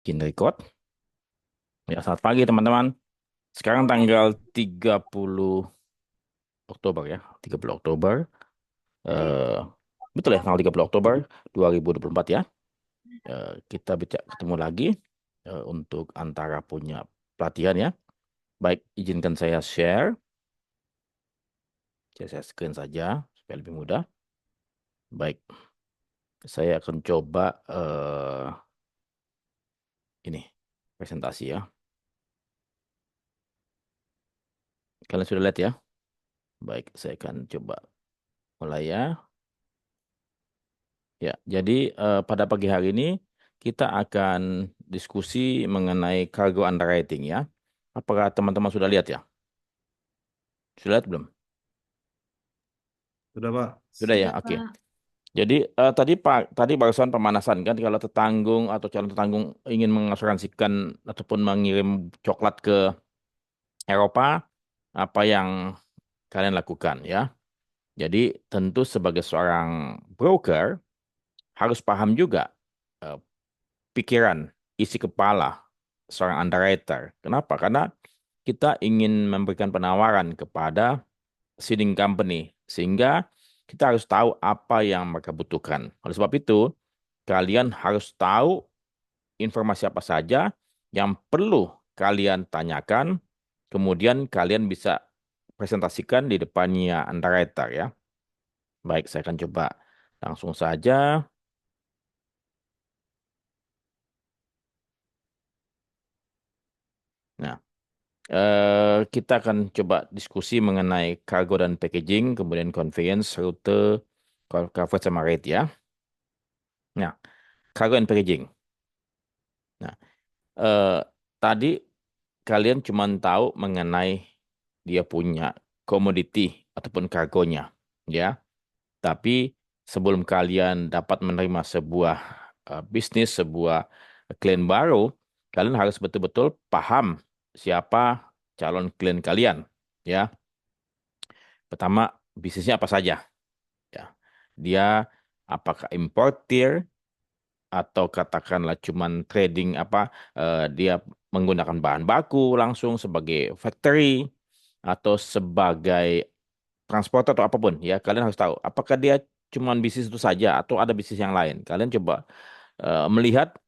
Bikin record. Ya, selamat pagi teman-teman. Sekarang tanggal 30 Oktober ya. 30 Oktober. Eh, betul ya, tanggal 30 Oktober 2024 ya. Kita bisa ketemu lagi untuk antara punya pelatihan ya. Baik, izinkan saya share. Saya screen saja supaya lebih mudah. Baik, saya akan coba ini presentasi ya. Kalian sudah lihat ya? Baik, saya akan coba mulai ya. Ya, jadi pada pagi hari ini kita akan diskusi mengenai cargo underwriting ya. Apakah teman-teman sudah lihat ya? Sudah lihat belum? Sudah, Pak. Sudah ya, Sudah, oke. Pak. Jadi tadi barusan pemanasan kan kalau tetanggung atau calon tetanggung ingin mengasuransikan ataupun mengirim coklat ke Eropa, apa yang kalian lakukan ya? Jadi tentu sebagai seorang broker harus paham juga eh, pikiran, isi kepala seorang underwriter. Kenapa? Karena kita ingin memberikan penawaran kepada seeding company sehingga kita harus tahu apa yang mereka butuhkan. Oleh sebab itu, kalian harus tahu informasi apa saja yang perlu kalian tanyakan, kemudian kalian bisa presentasikan di depannya underwriter ya. Baik, saya akan coba langsung saja. Nah, kita akan coba diskusi mengenai cargo dan packaging, kemudian conveyance, rute, coverage sama rate ya. Nah, cargo and packaging. Nah, eh, tadi kalian cuma tahu mengenai dia punya komoditi ataupun kargonya, ya. Tapi sebelum kalian dapat menerima sebuah bisnis, sebuah klien baru, kalian harus betul-betul paham siapa calon klien kalian, ya. Pertama, bisnisnya apa saja, ya. Dia apakah importir atau katakanlah cuman trading dia menggunakan bahan baku langsung sebagai factory atau sebagai transporter atau apapun ya kalian harus tahu apakah dia cuman bisnis itu saja atau ada bisnis yang lain. Kalian coba melihat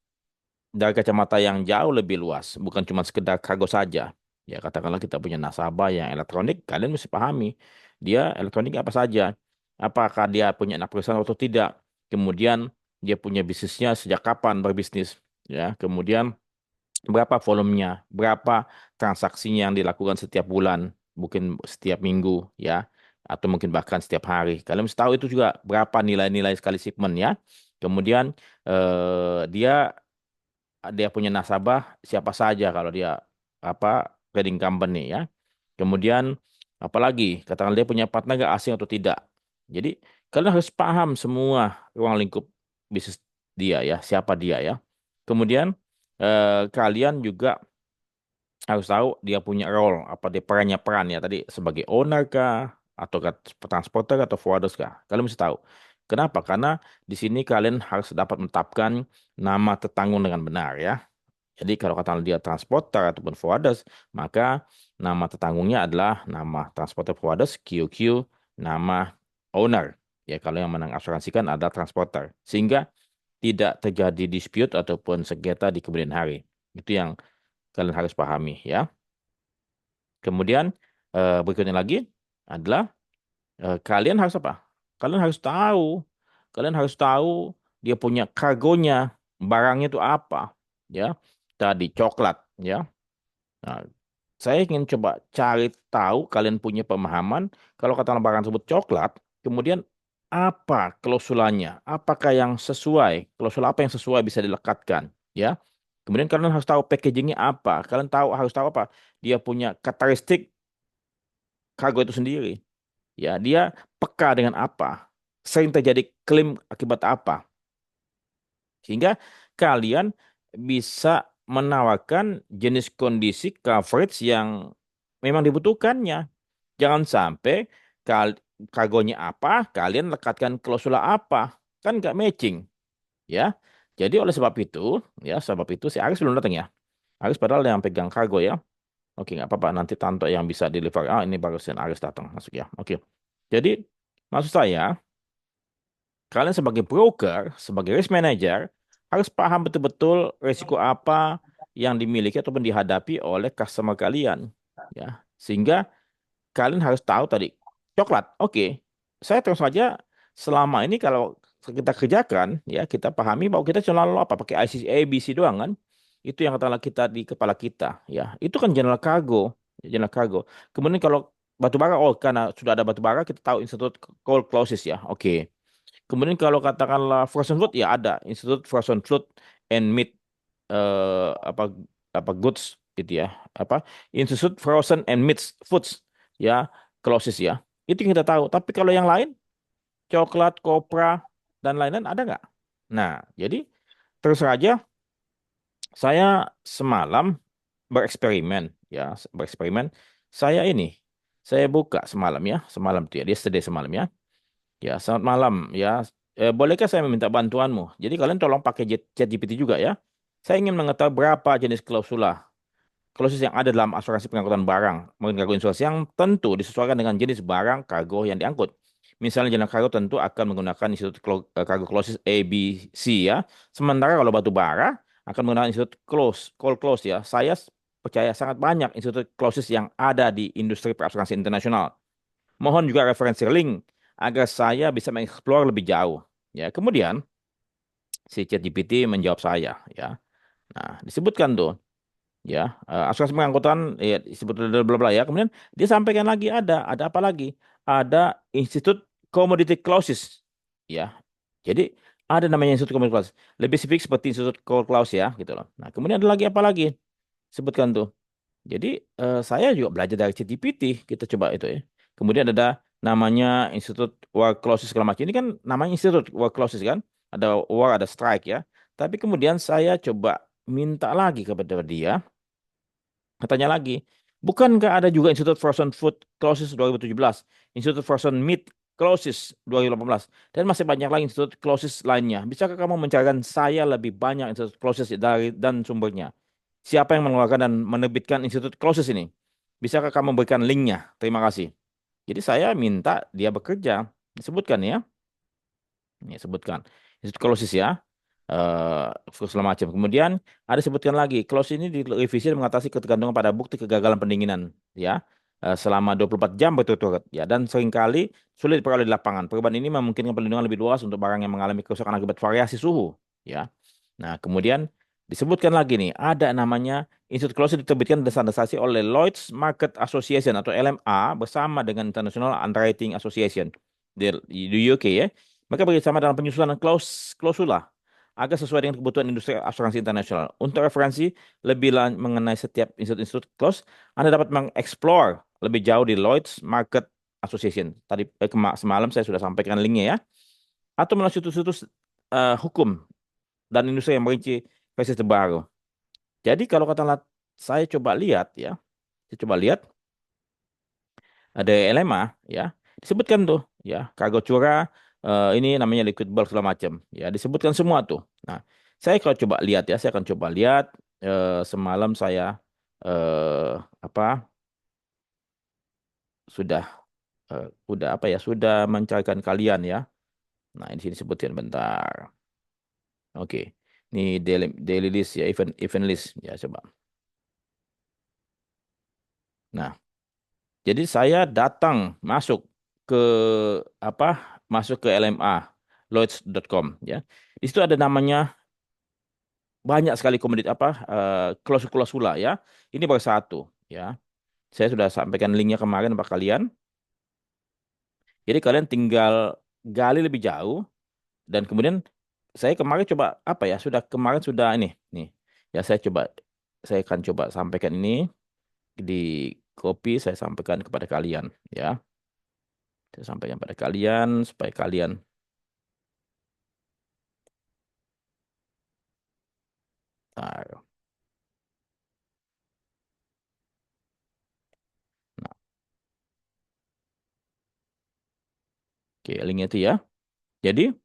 dari kacamata yang jauh lebih luas, bukan cuma sekedar kargo saja. Ya, katakanlah kita punya nasabah yang elektronik, kalian mesti pahami dia elektronik apa saja. Apakah dia punya anak perusahaan atau tidak. Kemudian dia punya bisnisnya sejak kapan berbisnis. Ya, kemudian berapa volumenya, berapa transaksinya yang dilakukan setiap bulan, mungkin setiap minggu, ya, atau mungkin bahkan setiap hari. Kalian mesti tahu itu juga berapa nilai-nilai sekali shipment ya. Kemudian dia dia punya nasabah siapa saja kalau dia apa trading company ya. Kemudian apalagi katakan dia punya partner nggak asing atau tidak. Jadi kalian harus paham semua ruang lingkup bisnis dia ya, siapa dia ya. Kemudian kalian juga harus tahu dia punya role apa dia peran ya tadi sebagai owner kah atau transporter atau forwarder kah. Kalian mesti tahu. Kenapa? Karena di sini kalian harus dapat menetapkan nama tetanggung dengan benar ya. Jadi kalau kata dia transporter ataupun forwarders, maka nama tetanggungnya adalah nama transporter forwarders, QQ, nama owner. Ya, kalau yang menang asuransikan adalah transporter. Sehingga tidak terjadi dispute ataupun sengketa di kemudian hari. Itu yang kalian harus pahami ya. Kemudian berikutnya lagi adalah kalian harus apa? Kalian harus tahu. Kalian harus tahu dia punya kargonya, barangnya itu apa. Ya, tadi coklat ya. Nah, saya ingin coba cari tahu kalian punya pemahaman kalau kata barang tersebut coklat, kemudian apa klausulanya? Apakah yang sesuai? Klausul apa yang sesuai bisa dilekatkan, ya? Kemudian kalian harus tahu packagingnya apa. Kalian harus tahu apa? Dia punya karakteristik kargo itu sendiri, ya. Dia peka dengan apa? Sering terjadi klaim akibat apa? Sehingga kalian bisa menawarkan jenis kondisi coverage yang memang dibutuhkannya. Jangan sampai kal kargonya apa, kalian lekatkan klausula apa. Kan nggak matching. Ya, Jadi oleh sebab itu, ya sebab itu si Aris belum datang ya. Aris padahal yang pegang kargo ya. Oke, nggak apa-apa. Nanti Tanto yang bisa deliver. Ah, ini barusan Aris datang masuk ya. Oke. Jadi maksud saya, kalian sebagai broker, sebagai risk manager, harus paham betul-betul risiko apa yang dimiliki ataupun dihadapi oleh customer kalian. Ya, sehingga kalian harus tahu tadi coklat. Oke, saya terus saja selama ini kalau kita kerjakan ya kita pahami bahwa kita cuma lalu apa pakai ICC ABC doang kan. Itu yang katakanlah kita di kepala kita ya. Itu kan general cargo, general cargo. Kemudian kalau batu bara oh karena sudah ada batu bara kita tahu institut cold closes ya. Oke. Kemudian kalau katakanlah frozen food ya ada institut frozen food and meat apa goods gitu ya apa Institute Frozen and Meats Foods ya closes ya itu yang kita tahu tapi kalau yang lain coklat kopra dan lain-lain ada nggak nah jadi terus saja saya semalam bereksperimen ya bereksperimen saya ini saya buka semalam ya semalam tuh ya yesterday semalam ya ya selamat malam ya bolehkah saya meminta bantuanmu jadi kalian tolong pakai ChatGPT juga ya saya ingin mengetahui berapa jenis klausula klausul yang ada dalam asuransi pengangkutan barang maupun kargo insulasi yang tentu disesuaikan dengan jenis barang kargo yang diangkut. Misalnya jenis kargo tentu akan menggunakan institut kargo klausul A, B, C ya. Sementara kalau batu bara akan menggunakan institut call close ya. Saya percaya sangat banyak institut klausul yang ada di industri perasuransi internasional. Mohon juga referensi link agar saya bisa mengeksplor lebih jauh. Ya, kemudian si ChatGPT menjawab saya ya. Nah, disebutkan tuh ya asuransi pengangkutan ya disebut bla bla bla ya kemudian dia sampaikan lagi ada apa lagi ada institut commodity clauses ya jadi ada namanya institut commodity clauses lebih spesifik seperti institut core clause ya gitu loh nah kemudian ada lagi apa lagi sebutkan tuh jadi saya juga belajar dari ChatGPT kita coba itu ya kemudian ada namanya institut war clauses segala macam ini kan namanya institut war clauses kan ada war ada strike ya tapi kemudian saya coba minta lagi kepada dia katanya lagi, bukankah ada juga Institute Frozen Food Clauses 2017, Institute Frozen Meat Clauses 2018, dan masih banyak lagi Institute Clauses lainnya. Bisakah kamu mencarikan saya lebih banyak Institute Clauses dari dan sumbernya? Siapa yang mengeluarkan dan menerbitkan Institute Clauses ini? Bisakah kamu berikan linknya? Terima kasih. Jadi saya minta dia bekerja. Disebutkan ya. Ini sebutkan. Institute Clauses ya segala macam. Kemudian ada sebutkan lagi, clause ini direvisi dan mengatasi ketergantungan pada bukti kegagalan pendinginan, ya, selama 24 jam berturut-turut, ya, dan seringkali sulit diperoleh di lapangan. Perubahan ini memungkinkan perlindungan lebih luas untuk barang yang mengalami kerusakan akibat variasi suhu, ya. Nah, kemudian disebutkan lagi nih, ada namanya Institute Clause diterbitkan dan standarisasi oleh Lloyd's Market Association atau LMA bersama dengan International Underwriting Association di UK ya. Mereka bekerjasama dalam penyusunan klausula agar sesuai dengan kebutuhan industri asuransi internasional. Untuk referensi lebih mengenai setiap institut clause, Anda dapat mengeksplor lebih jauh di Lloyd's Market Association. Tadi semalam saya sudah sampaikan linknya ya. Atau melalui situs-situs hukum dan industri yang merinci versi terbaru. Jadi kalau katakanlah saya coba lihat ya, saya coba lihat ada LMA ya, disebutkan tuh ya, kargo curah ini namanya liquid bulk segala macam. Ya, disebutkan semua tuh. Nah, saya kalau coba lihat ya, saya akan coba lihat semalam saya eh apa sudah udah apa ya, sudah mencarikan kalian ya. Nah, di sini sebutkan bentar. Oke. Ini daily list ya, event list ya coba. Nah, jadi saya datang masuk ke apa? Masuk ke LMA Lloyds.com ya. Di situ ada namanya banyak sekali komoditi apa klausul-klausula ya. Ini baru satu ya. Saya sudah sampaikan linknya kemarin sama kalian. Jadi kalian tinggal gali lebih jauh dan kemudian saya kemarin coba apa ya? Sudah kemarin sudah ini nih. Ya saya akan coba sampaikan ini di copy saya sampaikan kepada kalian ya. Saya sampaikan pada kalian supaya kalian nah, nah, oke linknya itu ya. Jadi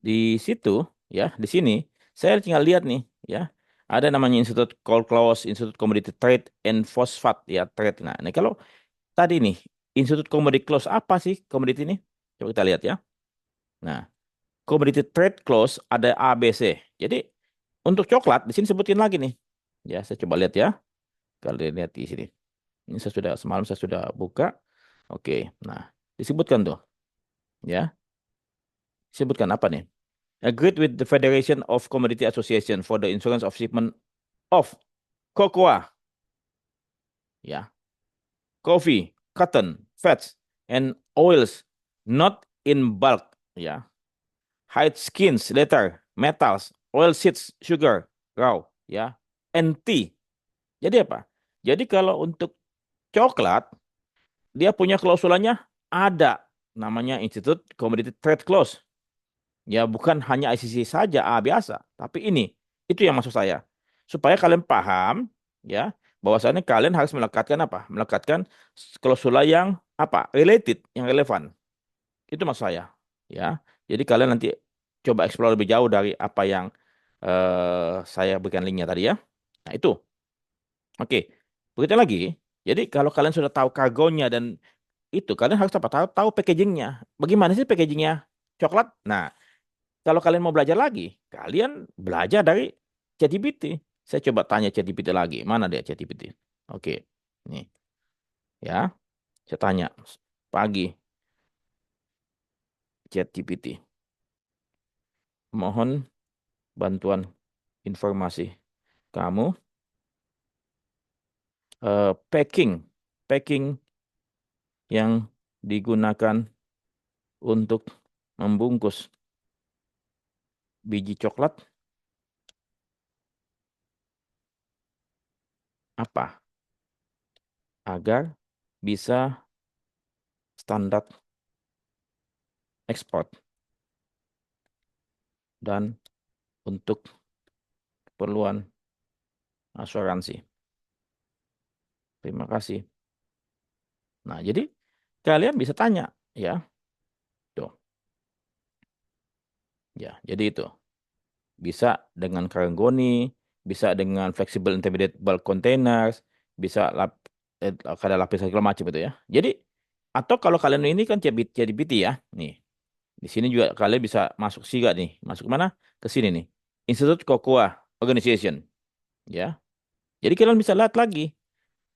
Di situ, ya, di sini, saya tinggal lihat nih, ya, ada namanya Institute Coal Clause, Institute Commodity Trade and Phosphate, ya, trade. Nah, ini kalau tadi nih, Institute Commodity Clause apa sih komoditi ini? Coba kita lihat ya. Nah, Commodity Trade Clause ada A, B, C. Jadi, untuk coklat, di sini sebutin lagi nih. Ya, saya coba lihat ya. Kalau lihat di sini. Ini saya sudah, semalam saya sudah buka. Oke, nah, disebutkan tuh, ya. Disebutkan apa nih? Agreed with the Federation of Commodity Association for the insurance of shipment of cocoa, ya, coffee, cotton, fats, and oils not in bulk, ya, hide skins, leather, metals, oil seeds, sugar, raw, ya, and tea. Jadi apa? Jadi kalau untuk coklat, dia punya klausulanya ada namanya Institute Commodity Trade Clause. Ya bukan hanya ICC saja A biasa, tapi ini itu yang maksud saya. Supaya kalian paham ya bahwasannya kalian harus melekatkan apa? Melekatkan klausula yang apa? Related, yang relevan. Itu maksud saya. Ya. Jadi kalian nanti coba explore lebih jauh dari apa yang saya berikan linknya tadi ya. Nah, itu. Oke. Begitu lagi. Jadi kalau kalian sudah tahu kargonya dan itu kalian harus apa? Tahu packagingnya. Bagaimana sih packagingnya coklat? Nah, kalau kalian mau belajar lagi, kalian belajar dari ChatGPT. Saya coba tanya ChatGPT lagi. Mana dia ChatGPT? Oke, nih ya. Saya tanya pagi ChatGPT. Mohon bantuan informasi kamu. Packing, packing yang digunakan untuk membungkus biji coklat apa agar bisa standar ekspor dan untuk keperluan asuransi. Terima kasih. Nah, jadi kalian bisa tanya, ya, tuh, ya. Jadi itu bisa dengan Cargoni, bisa dengan flexible intermediate bulk containers, bisa ada lapisan segala macam itu ya. Jadi atau kalau kalian ini kan ChatGPT ya, nih di sini juga kalian bisa masuk SIGA nih, masuk mana? Ke sini nih, Institute Cocoa Organization, ya. Jadi kalian bisa lihat lagi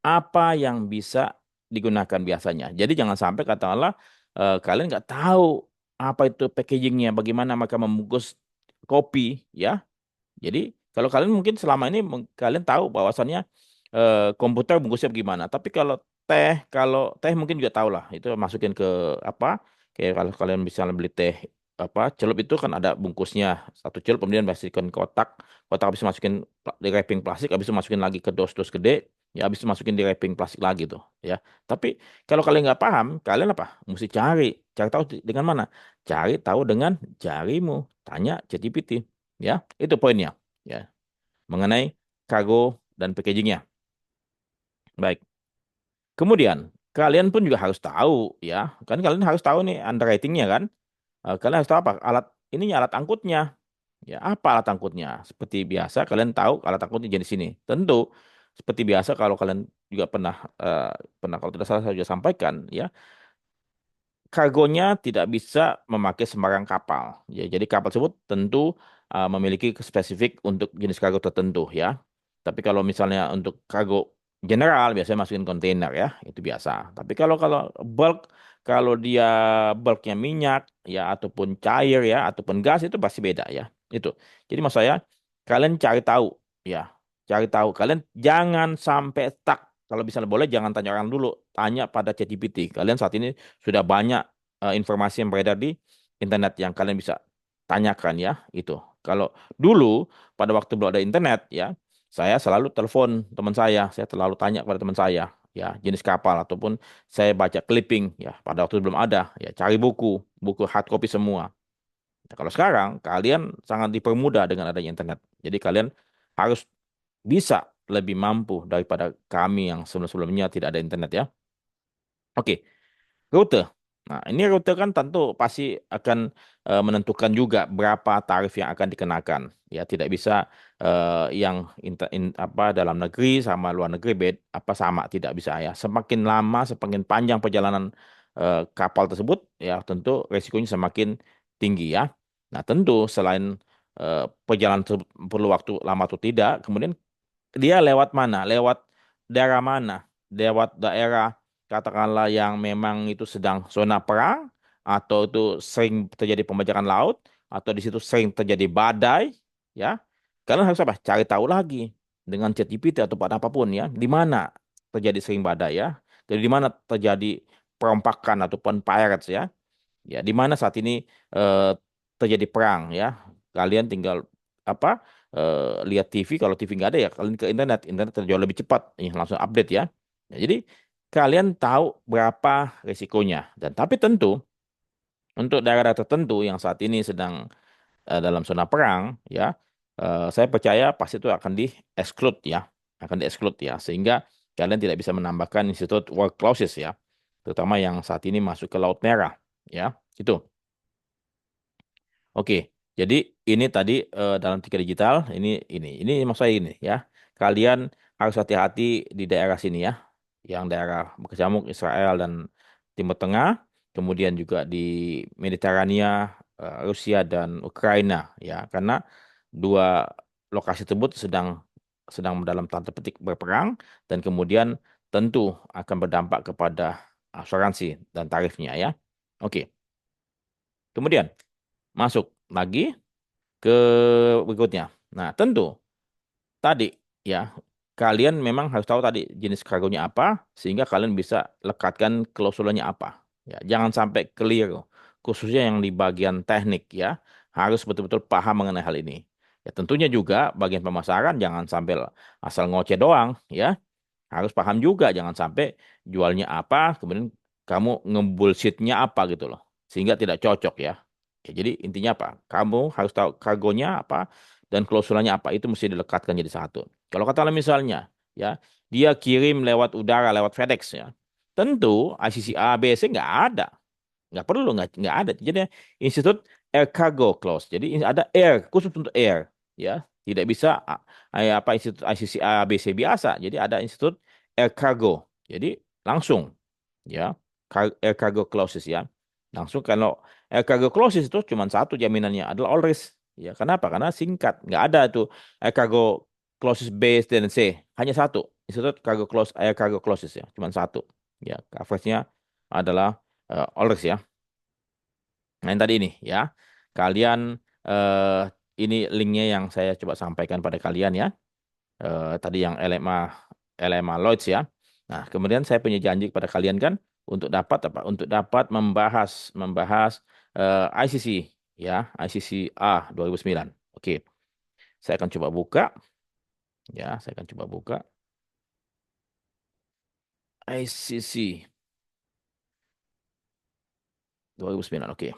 apa yang bisa digunakan biasanya. Jadi jangan sampai katakanlah kalian nggak tahu apa itu packagingnya, bagaimana mereka membungkus kopi, ya. Jadi kalau kalian mungkin selama ini kalian tahu bahwasannya komputer bungkusnya gimana. Tapi kalau teh mungkin juga tahu lah. Itu masukin ke apa? Kayak kalau kalian bisa beli teh apa celup itu kan ada bungkusnya satu celup kemudian masukin kotak kotak habis masukin di wrapping plastik habis itu masukin lagi ke dos-dos gede ya habis itu masukin di wrapping plastik lagi tuh ya tapi kalau kalian nggak paham kalian apa mesti cari tahu dengan mana cari tahu dengan jarimu tanya ChatGPT ya itu poinnya ya mengenai kargo dan packagingnya. Baik. Kemudian kalian pun juga harus tahu ya, kan kalian harus tahu nih underwritingnya kan. Kalian harus tahu apa alat ininya alat angkutnya. Ya apa alat angkutnya? Seperti biasa kalian tahu alat angkutnya jenis ini. Tentu seperti biasa kalau kalian juga pernah kalau tidak salah saya juga sampaikan ya kargonya tidak bisa memakai sembarang kapal. Ya, jadi kapal tersebut tentu memiliki spesifik untuk jenis kargo tertentu ya. Tapi kalau misalnya untuk kargo general biasanya masukin kontainer ya, itu biasa. Tapi kalau kalau bulk kalau dia bulknya minyak ya ataupun cair ya ataupun gas itu pasti beda ya. Itu. Jadi maksud saya kalian cari tahu ya. Cari tahu kalian jangan sampai stuck. Kalau misalnya boleh jangan tanya orang dulu, tanya pada ChatGPT. Kalian saat ini sudah banyak informasi yang beredar di internet yang kalian bisa tanyakan ya itu. Kalau dulu pada waktu belum ada internet ya, saya selalu telepon teman saya selalu tanya pada teman saya ya jenis kapal ataupun saya baca clipping ya pada waktu belum ada ya cari buku hard copy semua. Nah, kalau sekarang kalian sangat dipermudah dengan adanya internet. Jadi kalian harus bisa lebih mampu daripada kami yang sebelum-sebelumnya tidak ada internet ya. Oke, rute. Nah, ini rute kan tentu pasti akan menentukan juga berapa tarif yang akan dikenakan. Ya, tidak bisa yang apa dalam negeri sama luar negeri apa sama, tidak bisa ya. Semakin lama, semakin panjang perjalanan kapal tersebut, ya tentu resikonya semakin tinggi ya. Nah, tentu selain perjalanan tersebut perlu waktu lama atau tidak, kemudian dia lewat mana? Lewat daerah mana? Lewat daerah katakanlah yang memang itu sedang zona perang, atau itu sering terjadi pembajakan laut, atau di situ sering terjadi badai, ya. Kalian harus apa? Cari tahu lagi dengan ChatGPT atau pada apapun ya, di mana terjadi sering badai ya. Jadi di mana terjadi perompakan ataupun pirates ya. Ya, di mana saat ini eh, terjadi perang ya. Kalian tinggal apa lihat TV, kalau TV nggak ada ya kalian ke internet, internet jauh lebih cepat, ya, langsung update ya. Ya, jadi kalian tahu berapa risikonya, dan tapi tentu untuk daerah tertentu yang saat ini sedang dalam zona perang ya, saya percaya pasti itu akan di exclude ya, akan di exclude ya, sehingga kalian tidak bisa menambahkan institut war clauses ya, terutama yang saat ini masuk ke Laut Merah ya, itu. Oke, jadi ini tadi dalam tiga digital, ini maksud saya ini ya. Kalian harus hati-hati di daerah sini ya, yang daerah berkecamuk Israel dan Timur Tengah, kemudian juga di Mediterania, Rusia dan Ukraina ya, karena dua lokasi tersebut sedang sedang dalam tanda petik berperang, dan kemudian tentu akan berdampak kepada asuransi dan tarifnya ya. Oke, kemudian masuk lagi ke berikutnya. Nah, tentu tadi ya, kalian memang harus tahu tadi jenis kargonya apa sehingga kalian bisa lekatkan klausulnya apa. Ya, jangan sampai keliru. Khususnya yang di bagian teknik ya, harus betul-betul paham mengenai hal ini. Ya, tentunya juga bagian pemasaran jangan sampai asal ngoceh doang ya, harus paham juga, jangan sampai jualnya apa kemudian kamu ngebullshitnya apa gitu loh, sehingga tidak cocok ya. Ya, jadi intinya apa, kamu harus tahu kargonya apa dan klausulanya apa, itu mesti dilekatkan jadi satu. Kalau katakanlah misalnya ya, dia kirim lewat udara, lewat FedEx ya, tentu ICC A B C nggak perlu, nggak ada. Jadi Institut Air Cargo Clause. Jadi ada air khusus untuk air, ya. Tidak bisa apa Institut ICC ABC biasa. Jadi ada Institut Air Cargo. Jadi langsung, ya, Air Cargo Clauses ya. Langsung kalau Air Cargo Clauses itu cuma satu jaminannya adalah all risk. Ya, kenapa? Karena singkat, nggak ada tuh Air Cargo Clauses B dan C. Hanya satu. Institut Cargo Clause Air Cargo Clauses ya, cuma satu. Ya, coveragenya adalah all risk ya. Nah, yang tadi ini ya, kalian eh, ini linknya yang saya coba sampaikan pada kalian ya. Tadi yang LMA Lloyds ya. Nah, kemudian saya punya janji kepada kalian kan untuk dapat apa? Untuk dapat membahas membahas ICC ya, ICC A 2009. Oke, saya akan coba buka ya, saya akan coba buka ICC 2009. Oke.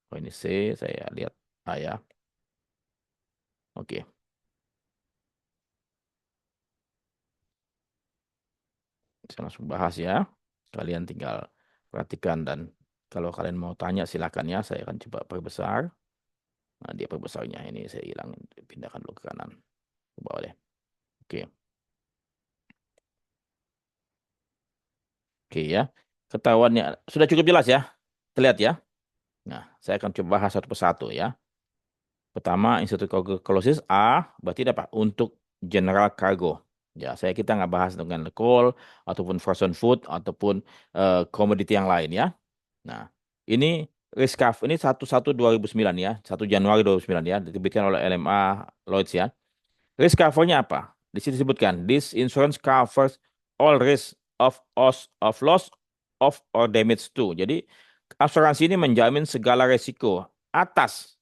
Oh, ini C, saya lihat A ya. Oke. Saya langsung bahas ya. Kalian tinggal perhatikan, dan kalau kalian mau tanya silakan ya. Saya akan coba perbesar. Nah, dia perbesarnya ini saya hilangin, pindahkan dulu ke kanan. Ke bawah deh. Oke. Oke ya. Ketahuannya sudah cukup jelas ya. Terlihat ya. Nah, saya akan coba bahas satu persatu ya. Pertama, Institut Tuberculosis A berarti apa? Untuk general cargo. Ya, kita nggak bahas dengan coal ataupun frozen food ataupun komoditi yang lain ya. Nah, ini ini 1/1/2009 ya, 1 Januari 2009 ya, diterbitkan oleh LMA Lloyds ya. Risk covernya apa? Di sini disebutkan, this insurance covers all risk of loss of or damage to. Jadi, asuransi ini menjamin segala resiko atas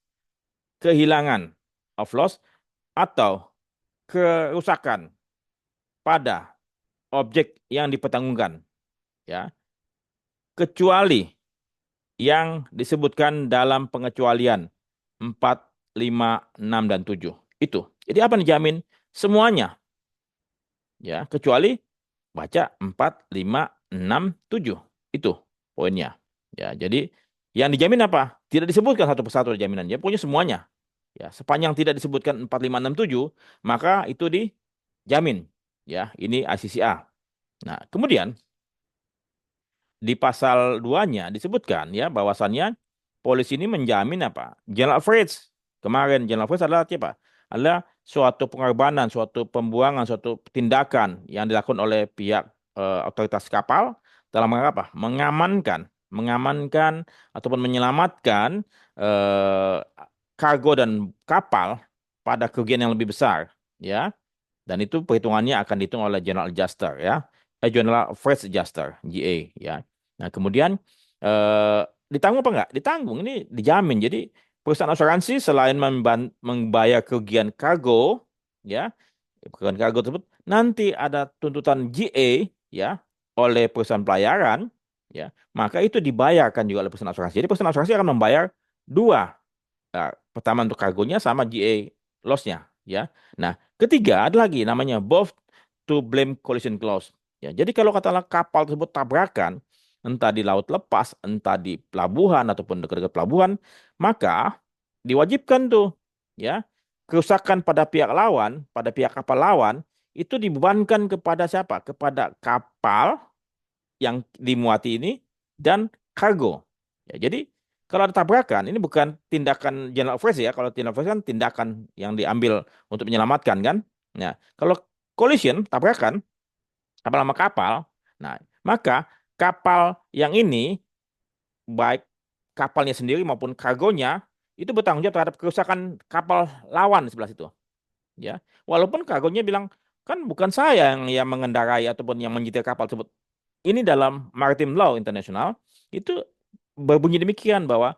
kehilangan of loss atau kerusakan pada objek yang dipertanggungkan ya, kecuali yang disebutkan dalam pengecualian 4, 5, 6, dan 7. Itu. Jadi apa nih jamin? Semuanya. Ya, kecuali baca 4, 5, 6, 7. Itu poinnya. Ya, jadi yang dijamin apa? Tidak disebutkan satu persatu jaminannya, pokoknya semuanya. Ya, sepanjang tidak disebutkan 4, 5, 6, 7, maka itu dijamin. Ya, ini ICCA. Nah, kemudian di pasal 2-nya disebutkan ya bahwasannya polisi ini menjamin apa? General average. Kemarin general average adalah apa? Adalah suatu pengorbanan, suatu pembuangan, suatu tindakan yang dilakukan oleh pihak otoritas kapal dalam rangka apa? Mengamankan ataupun menyelamatkan eh, kargo dan kapal pada kerugian yang lebih besar, ya. Dan itu perhitungannya akan dihitung oleh General Adjuster ya. General First Adjuster, GA ya. Nah, kemudian eh, ditanggung apa enggak? Ditanggung, ini dijamin. Jadi perusahaan asuransi selain membayar kerugian kargo ya, kerugian kargo tersebut nanti ada tuntutan GA ya oleh perusahaan pelayaran ya, maka itu dibayarkan juga oleh perusahaan asuransi. Jadi perusahaan asuransi akan membayar dua. Nah, pertama untuk kargonya sama GA loss-nya ya. Nah, ketiga ada lagi namanya both to blame collision clause. Ya, jadi kalau katakanlah kapal tersebut tabrakan entah di laut lepas, entah di pelabuhan ataupun dekat-dekat pelabuhan, maka diwajibkan tuh ya kerusakan pada pihak lawan, pada pihak kapal lawan itu dibebankan kepada siapa? Kepada kapal yang dimuati ini dan kargo. Ya, jadi kalau ada tabrakan, ini bukan tindakan general freeze ya. Kalau general freeze kan tindakan yang diambil untuk menyelamatkan kan. Nah, kalau collision, tabrakan, kapal sama kapal, nah maka kapal yang ini baik kapalnya sendiri maupun kargonya itu bertanggung jawab terhadap kerusakan kapal lawan di sebelah situ. Ya, walaupun kargonya bilang kan bukan saya yang mengendarai ataupun yang menyetir kapal tersebut. Ini dalam maritime law internasional itu berbunyi demikian bahwa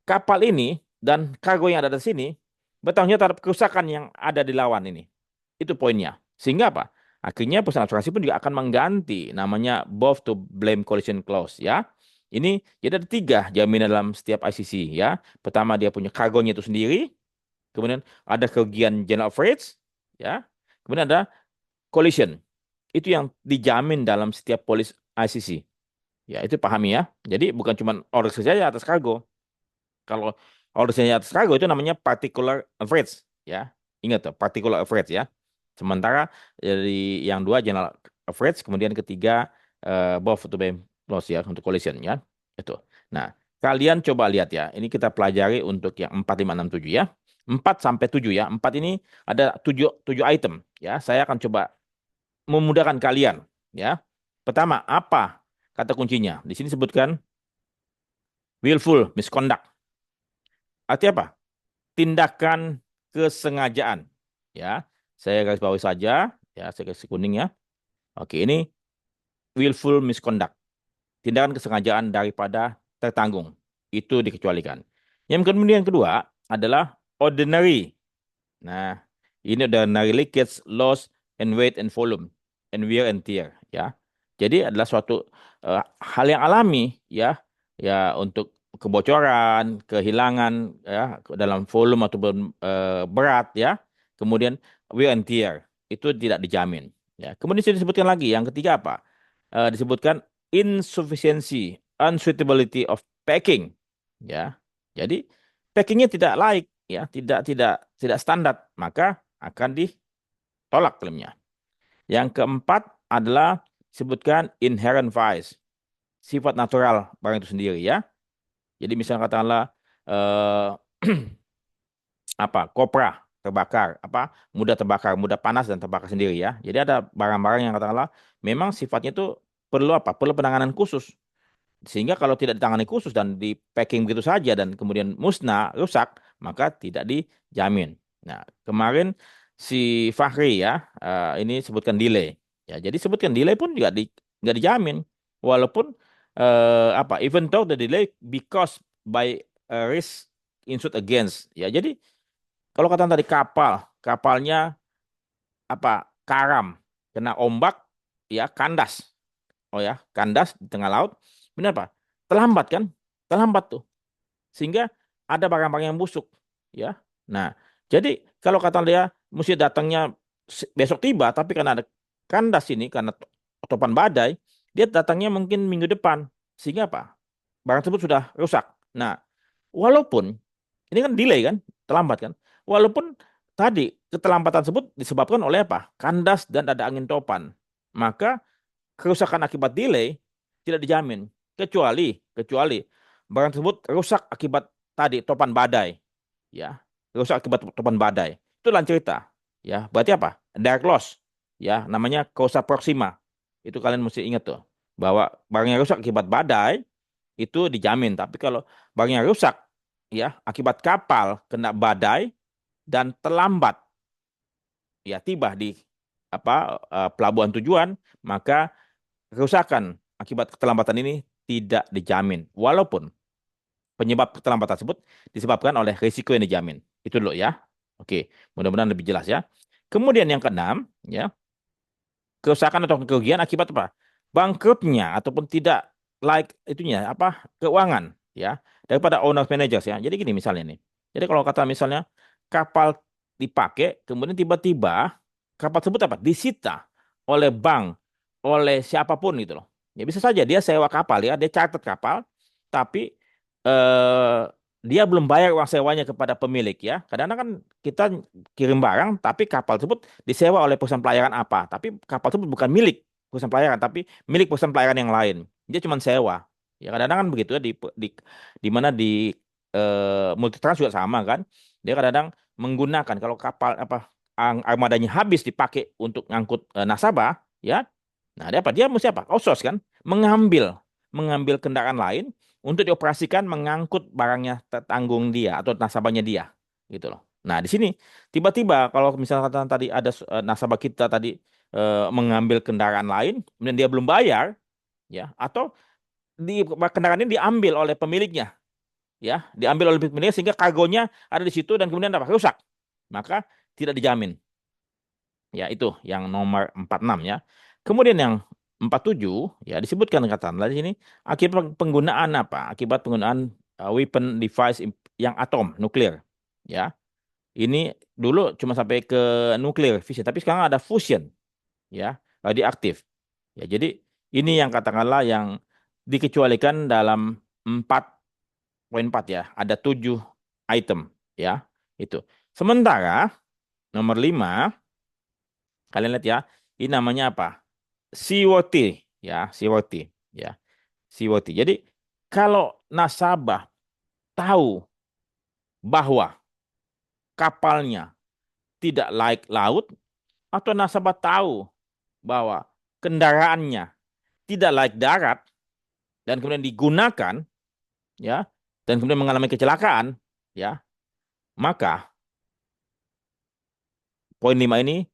kapal ini dan kargo yang ada di sini bertanggung jawab terhadap kerusakan yang ada di lawan ini. Itu poinnya. Sehingga apa? Akhirnya perusahaan asuransi pun juga akan mengganti namanya both to blame collision clause ya. Ini jadi ada tiga jaminan dalam setiap ICC ya. Pertama dia punya kargonya itu sendiri, kemudian ada kerugian general freight ya. Kemudian ada collision. Itu yang dijamin dalam setiap polis ICC. Ya, itu pahami ya. Jadi bukan cuma order saja atas kargo. Kalau order saja atas kargo itu namanya particular average ya. Ingat tuh, particular average ya. Sementara dari yang dua general average, kemudian ketiga both to be loss ya untuk collision ya. Itu. Nah, kalian coba lihat ya. Ini kita pelajari untuk yang 4, 5, 6, 7 ya. 4 sampai 7 ya. 4 ini ada 7 item ya. Saya akan coba memudahkan kalian ya. Pertama, apa kata kuncinya? Di sini sebutkan willful misconduct. Artinya apa? Tindakan kesengajaan. Ya, saya garis bawahi saja. Ya, saya garis kuning ya. Oke, ini willful misconduct. Tindakan kesengajaan daripada tertanggung. Itu dikecualikan. Yang kemudian kedua adalah ordinary. Nah, ini ordinary leakage, loss, and weight and volume, and wear and tear. Ya, jadi adalah suatu hal yang alami ya, ya untuk kebocoran, kehilangan ya dalam volume ataupun berat ya. Kemudian wear and tear itu tidak dijamin. Ya, kemudian sudah disebutkan lagi yang ketiga apa? Disebutkan insufficiency, unsuitability of packing. Ya, jadi packingnya tidak layak ya, tidak standar, maka akan ditolak klaimnya. Yang keempat adalah sebutkan inherent vice, sifat natural barang itu sendiri ya. Jadi misalnya katakanlah eh, apa kopra terbakar, apa mudah terbakar, mudah panas dan terbakar sendiri ya. Jadi ada barang-barang yang katakanlah memang sifatnya itu perlu apa? Perlu penanganan khusus. Sehingga kalau tidak ditangani khusus dan di packing begitu saja dan kemudian musnah, rusak, maka tidak dijamin. Nah, kemarin si Fahri ya, ini sebutkan delay. Ya, jadi sebutkan delay pun juga nggak dijamin. Walaupun apa, even though the delay because by risk insured against. Ya, jadi kalau kata tadi kapalnya apa karam, kena ombak, ya kandas. Oh ya, kandas di tengah laut. Benar Pak? Terlambat kan? Terlambat tuh. Sehingga ada barang-barang yang busuk, ya. Nah, jadi kalau kata dia mesti datangnya besok tiba, tapi karena ada kandas ini, karena topan badai, dia datangnya mungkin minggu depan. Sehingga apa? Barang tersebut sudah rusak. Nah, walaupun ini kan delay kan, terlambat kan. Walaupun tadi keterlambatan tersebut disebabkan oleh apa? Kandas dan ada angin topan. Maka kerusakan akibat delay tidak dijamin. Kecuali barang tersebut rusak akibat tadi topan badai. Ya, rusak akibat topan badai. Itu lain cerita. Ya, berarti apa? Direct loss. Ya, namanya causa proxima. Itu kalian mesti ingat tuh. Bahwa barang yang rusak akibat badai itu dijamin. Tapi kalau barangnya rusak ya akibat kapal kena badai dan terlambat ya tiba di pelabuhan tujuan, maka kerusakan akibat keterlambatan ini tidak dijamin. Walaupun penyebab keterlambatan tersebut disebabkan oleh risiko yang dijamin. Itu dulu ya. Oke, mudah-mudahan lebih jelas ya. Kemudian yang keenam, ya, kerusakan atau kerugian akibat apa? Bangkrutnya ataupun tidak like itunya apa keuangan ya daripada owner managers ya. Jadi gini misalnya nih. Jadi kalau kata misalnya kapal dipakai kemudian tiba-tiba kapal tersebut apa? Disita oleh bank, oleh siapapun gitu loh. Ya bisa saja dia sewa kapal ya, dia charter kapal tapi eh dia belum bayar uang sewanya kepada pemilik ya. Kadang-kadang kan kita kirim barang tapi kapal tersebut disewa oleh perusahaan pelayaran apa, tapi kapal tersebut bukan milik perusahaan pelayaran, tapi milik perusahaan pelayaran yang lain. Dia cuma sewa. Ya kadang-kadang kan begitu ya di mana di Multitrans juga sama kan. Dia kadang-kadang menggunakan kalau kapal armadanya habis dipakai untuk ngangkut nasabah, ya. Nah, dia apa? Dia mesti apa? Outsource kan, mengambil mengambil kendaraan lain untuk dioperasikan mengangkut barangnya tanggung dia atau nasabahnya dia, gitu loh. Nah, di sini tiba-tiba kalau misalnya tadi ada nasabah kita tadi mengambil kendaraan lain, kemudian dia belum bayar, ya, atau di kendaraan ini diambil oleh pemiliknya, ya, diambil oleh pemiliknya sehingga kargonya ada di situ dan kemudian apa? Rusak, maka tidak dijamin. Ya, itu yang nomor 46 ya. Kemudian yang 47 ya disebutkan kata di sini akibat penggunaan apa? Akibat penggunaan weapon device yang atom nuklir. Ya. Ini dulu cuma sampai ke nuklir fission, tapi sekarang ada fusion ya, radioaktif. Ya, jadi ini yang katakanlah yang dikecualikan dalam 4.4 ya. Ada 7 item ya. Itu. Sementara nomor 5 kalian lihat ya, ini namanya apa? Seaworthy ya, seaworthy ya, seaworthy. Jadi kalau nasabah tahu bahwa kapalnya tidak layak laut atau nasabah tahu bahwa kendaraannya tidak layak darat dan kemudian digunakan ya dan kemudian mengalami kecelakaan ya, maka poin 5 ini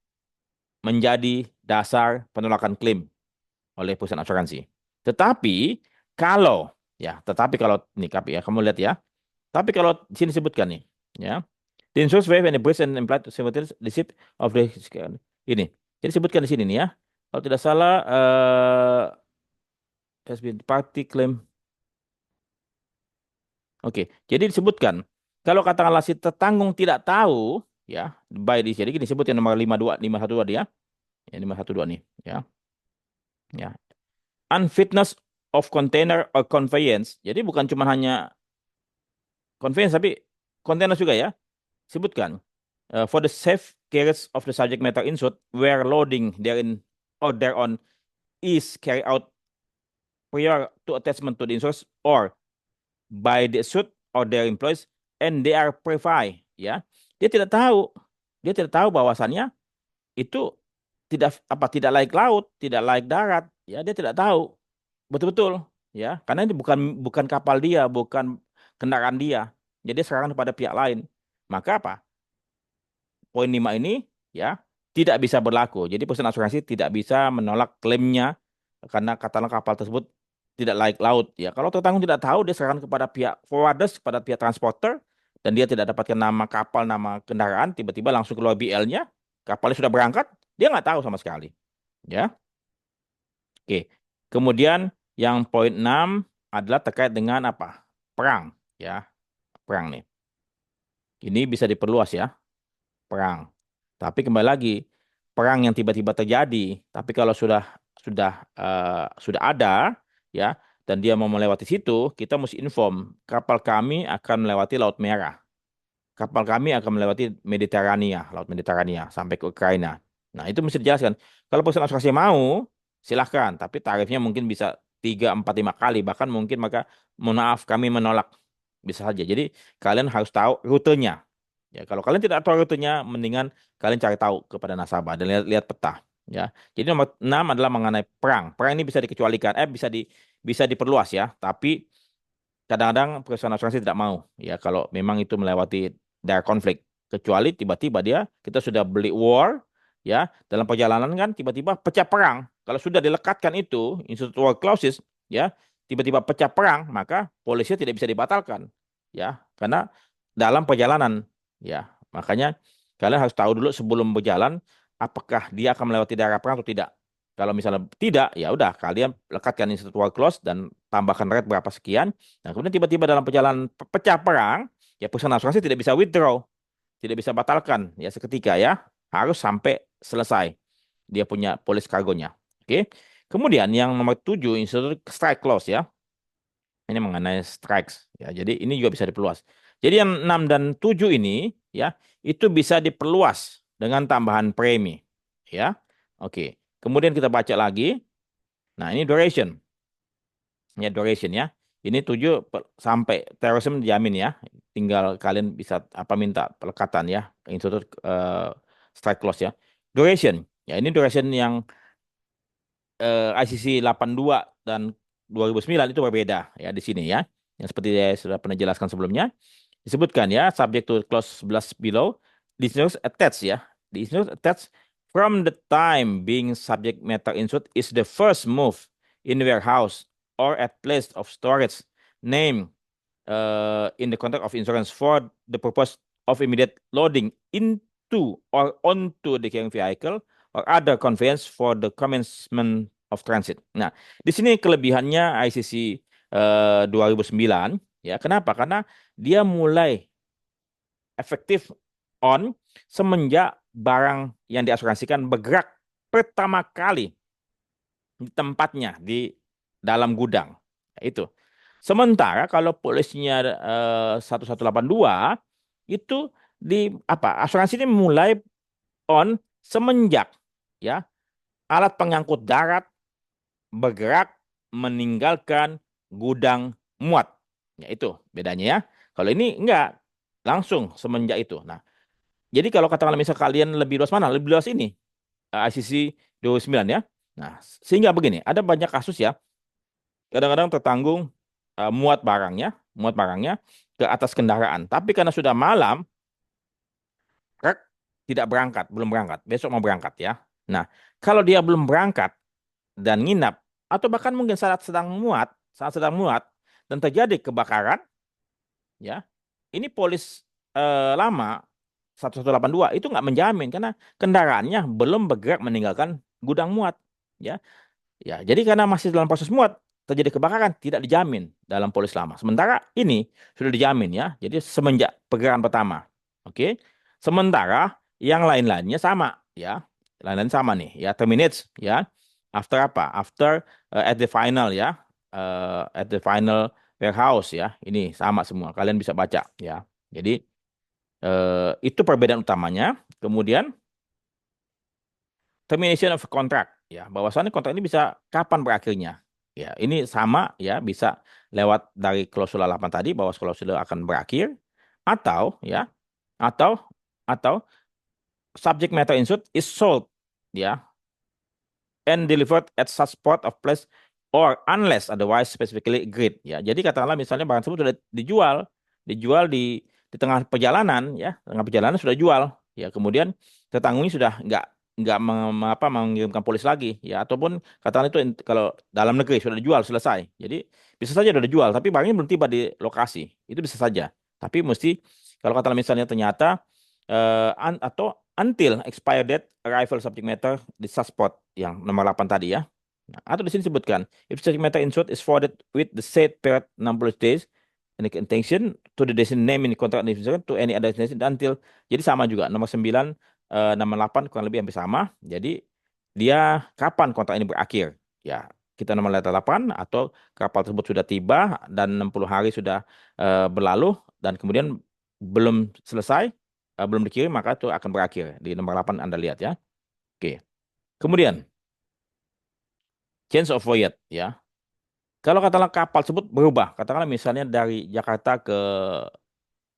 menjadi dasar penolakan klaim oleh perusahaan asuransi. Tetapi kalau tetapi kalau nih Kap ya, kamu lihat ya. Tapi kalau di sini disebutkan nih, ya. The insurance waive and the breach and implied simultaneous receipt of the ini. Jadi disebutkan di sini nih ya. Kalau tidak salah has been party claim. Oke, jadi disebutkan kalau katakanlah si tertanggung tidak tahu ya, by this. Jadi disebut yang nomor 52 dia. Ya, 512 nih, ya. Ya. Unfitness of container or conveyance. Jadi bukan cuma hanya conveyance tapi container juga ya. Sebutkan for the safe carriage of the subject matter insured where loading therein or thereon is carried out prior to attachment to the insurance or by the suit or their employees and they are privy ya. Dia tidak tahu. Dia tidak tahu bahwasannya itu tidak laik laut, tidak laik darat, ya dia tidak tahu betul-betul ya. Karena ini bukan bukan kapal dia, bukan kendaraan dia. Jadi sekarang kepada pihak lain. Maka apa? Poin 5 ini ya tidak bisa berlaku. Jadi perusahaan asuransi tidak bisa menolak klaimnya karena katakanlah kapal tersebut tidak layak laut ya. Kalau tertanggung tidak tahu dia serahkan kepada pihak forwarders, kepada pihak transporter dan dia tidak dapatkan nama kapal, nama kendaraan, tiba-tiba langsung keluar BL-nya, kapalnya sudah berangkat, dia nggak tahu sama sekali. Ya. Oke. Kemudian yang poin 6 adalah terkait dengan apa? Perang ya. Perang nih. Ini bisa diperluas ya. Perang. Tapi kembali lagi, perang yang tiba-tiba terjadi, tapi kalau sudah ada ya, dan dia mau melewati situ, kita mesti inform kapal kami akan melewati Laut Merah. Kapal kami akan melewati Mediterania, Laut Mediterania sampai ke Ukraina. Nah, itu mesti dijelaskan. Kalau perusahaan asuransi mau, silahkan. Tapi tarifnya mungkin bisa 3, 4, 5 kali. Bahkan mungkin maka, mohon maaf, kami menolak. Bisa saja. Jadi, kalian harus tahu rutenya. Ya, kalau kalian tidak tahu rutenya, mendingan kalian cari tahu kepada nasabah dan lihat peta. Ya, jadi nomor 6 adalah mengenai perang. Perang ini bisa dikecualikan, bisa diperluas ya. Tapi kadang-kadang perusahaan asuransi tidak mau ya kalau memang itu melewati daerah konflik, kecuali tiba-tiba kita sudah beli war ya, dalam perjalanan kan tiba-tiba pecah perang. Kalau sudah dilekatkan itu institute war clauses ya, tiba-tiba pecah perang, maka polisi tidak bisa dibatalkan ya, karena dalam perjalanan ya. Makanya kalian harus tahu dulu sebelum berjalan apakah dia akan melewati daerah perang atau tidak. Kalau misalnya tidak, ya udah kalian lekatkan institute war clause dan tambahkan rate berapa sekian. Nah, kemudian tiba-tiba dalam perjalanan pecah perang, ya perusahaan asuransi tidak bisa withdraw, tidak bisa batalkan ya seketika ya. Harus sampai selesai dia punya polis kargonya. Oke. Kemudian yang nomor 7 institute strike clause ya. Ini mengenai strikes ya. Jadi ini juga bisa diperluas. Jadi yang 6 dan 7 ini ya, itu bisa diperluas dengan tambahan premi ya. Oke. Kemudian kita baca lagi. Nah, ini duration. Ya, duration ya. Ini 7 sampai terorisme dijamin ya. Tinggal kalian bisa minta pelekatan ya. Institute strike clause ya. Duration. Ya, ini duration yang ICC 82 dan 2009 itu berbeda ya di sini ya. Yang seperti saya sudah pernah jelaskan sebelumnya. Disebutkan ya, subject to clause 11 below, the insurance attached ya. The insurance attached from the time being subject matter insured is the first move in the warehouse or at place of storage name in the contract of insurance for the purpose of immediate loading into or onto the carrying vehicle or other conveyance for the commencement of transit. Nah, di sini kelebihannya ICC 2009 ya. Kenapa? Karena dia mulai efektif on semenjak barang yang diasuransikan bergerak pertama kali di tempatnya di dalam gudang. Itu. Sementara kalau polisnya 1182 itu asuransi ini mulai on semenjak ya alat pengangkut darat bergerak meninggalkan gudang muat. Ya itu bedanya ya. Kalau ini enggak langsung semenjak itu. Nah, jadi kalau katakanlah misal kalian lebih luas mana? Lebih luas ini ICC 29 ya. Nah, sehingga begini, ada banyak kasus ya. Kadang-kadang tertanggung muat barangnya ke atas kendaraan. Tapi karena sudah malam, truk tidak berangkat, belum berangkat. Besok mau berangkat ya. Nah, kalau dia belum berangkat dan nginap, atau bahkan mungkin saat sedang muat dan terjadi kebakaran, ya, ini polis lama 1182 itu nggak menjamin karena kendaraannya belum bergerak meninggalkan gudang muat, ya. Ya, jadi karena masih dalam proses muat, terjadi kebakaran tidak dijamin dalam polis lama. Sementara ini sudah dijamin ya. Jadi semenjak pergerakan pertama. Oke. Sementara yang lain-lainnya sama ya. Lain-lain sama nih ya, terminates ya. After apa? After at the final ya. At the final warehouse ya. Ini sama semua. Kalian bisa baca ya. Jadi itu perbedaan utamanya. Kemudian termination of contract ya, bahwasannya kontrak ini bisa kapan berakhirnya ya, ini sama ya, bisa lewat dari klausula 8 tadi bahwa klausula akan berakhir, atau ya, atau atau subject matter insured is sold ya and delivered at such port of place or unless otherwise specifically agreed ya. Jadi katakanlah misalnya barang tersebut sudah dijual di tengah perjalanan ya, tengah perjalanan sudah jual ya, kemudian tetanggungnya sudah nggak mengirimkan polis lagi ya, ataupun katakanlah itu kalau dalam negeri sudah dijual selesai. Jadi bisa saja sudah dijual tapi barangnya belum tiba di lokasi. Itu bisa saja. Tapi mesti kalau katakanlah misalnya ternyata atau until expired date arrival subject matter di spot yang nomor 8 tadi ya. Nah, atau di sini disebutkan if subject matter insured is forwarded with the said period 60 days and the intention to the destination name in the contract to any other destination until, jadi sama juga nomor 9 nomor 8 kurang lebih hampir sama. Jadi dia kapan kontrak ini berakhir. Ya, kita nomor letter 8 atau kapal tersebut sudah tiba dan 60 hari sudah berlalu dan kemudian belum selesai, belum dikirim, maka itu akan berakhir. Di nomor 8 Anda lihat ya. Oke. Kemudian change of voyage ya. Kalau katakanlah kapal tersebut berubah, katakanlah misalnya dari Jakarta ke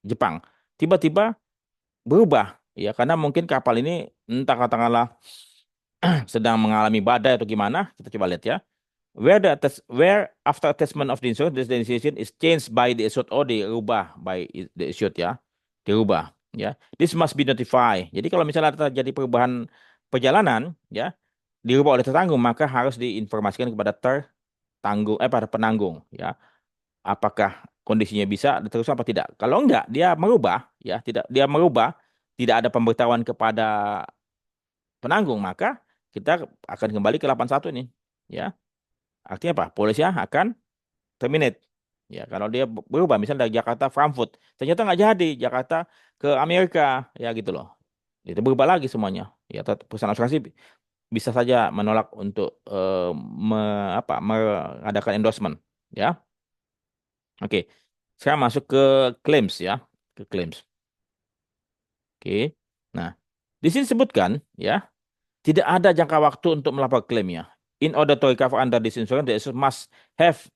Jepang, tiba-tiba berubah ya karena mungkin kapal ini entah katakanlah sedang mengalami badai atau gimana, kita coba lihat ya. Where after attachment of the insurance, this decision is changed by the issued, oh dirubah by the issued ya, dirubah ya. This must be notified. Jadi kalau misalnya terjadi perubahan perjalanan ya, dirubah oleh tertanggung, maka harus diinformasikan kepada tertanggung, pada penanggung ya. Apakah kondisinya bisa diteruskan apa tidak? Kalau enggak, dia merubah ya, tidak dia merubah, tidak ada pemberitahuan kepada penanggung, maka kita akan kembali ke 81 ini ya. Artinya apa? Polisi akan terminate. Ya, kalau dia berubah, misalnya dari Jakarta Frankfurt, ternyata nggak jadi Jakarta ke Amerika, ya gitu loh. Itu berubah lagi semuanya. Ya, perusahaan asuransi bisa saja menolak untuk mengadakan endorsement. Ya, oke. Sekarang masuk ke claims ya, ke claims. Oke. Nah, di sini sebutkan ya, tidak ada jangka waktu untuk melapor klaimnya. In order to recover under this insurance, the insurer have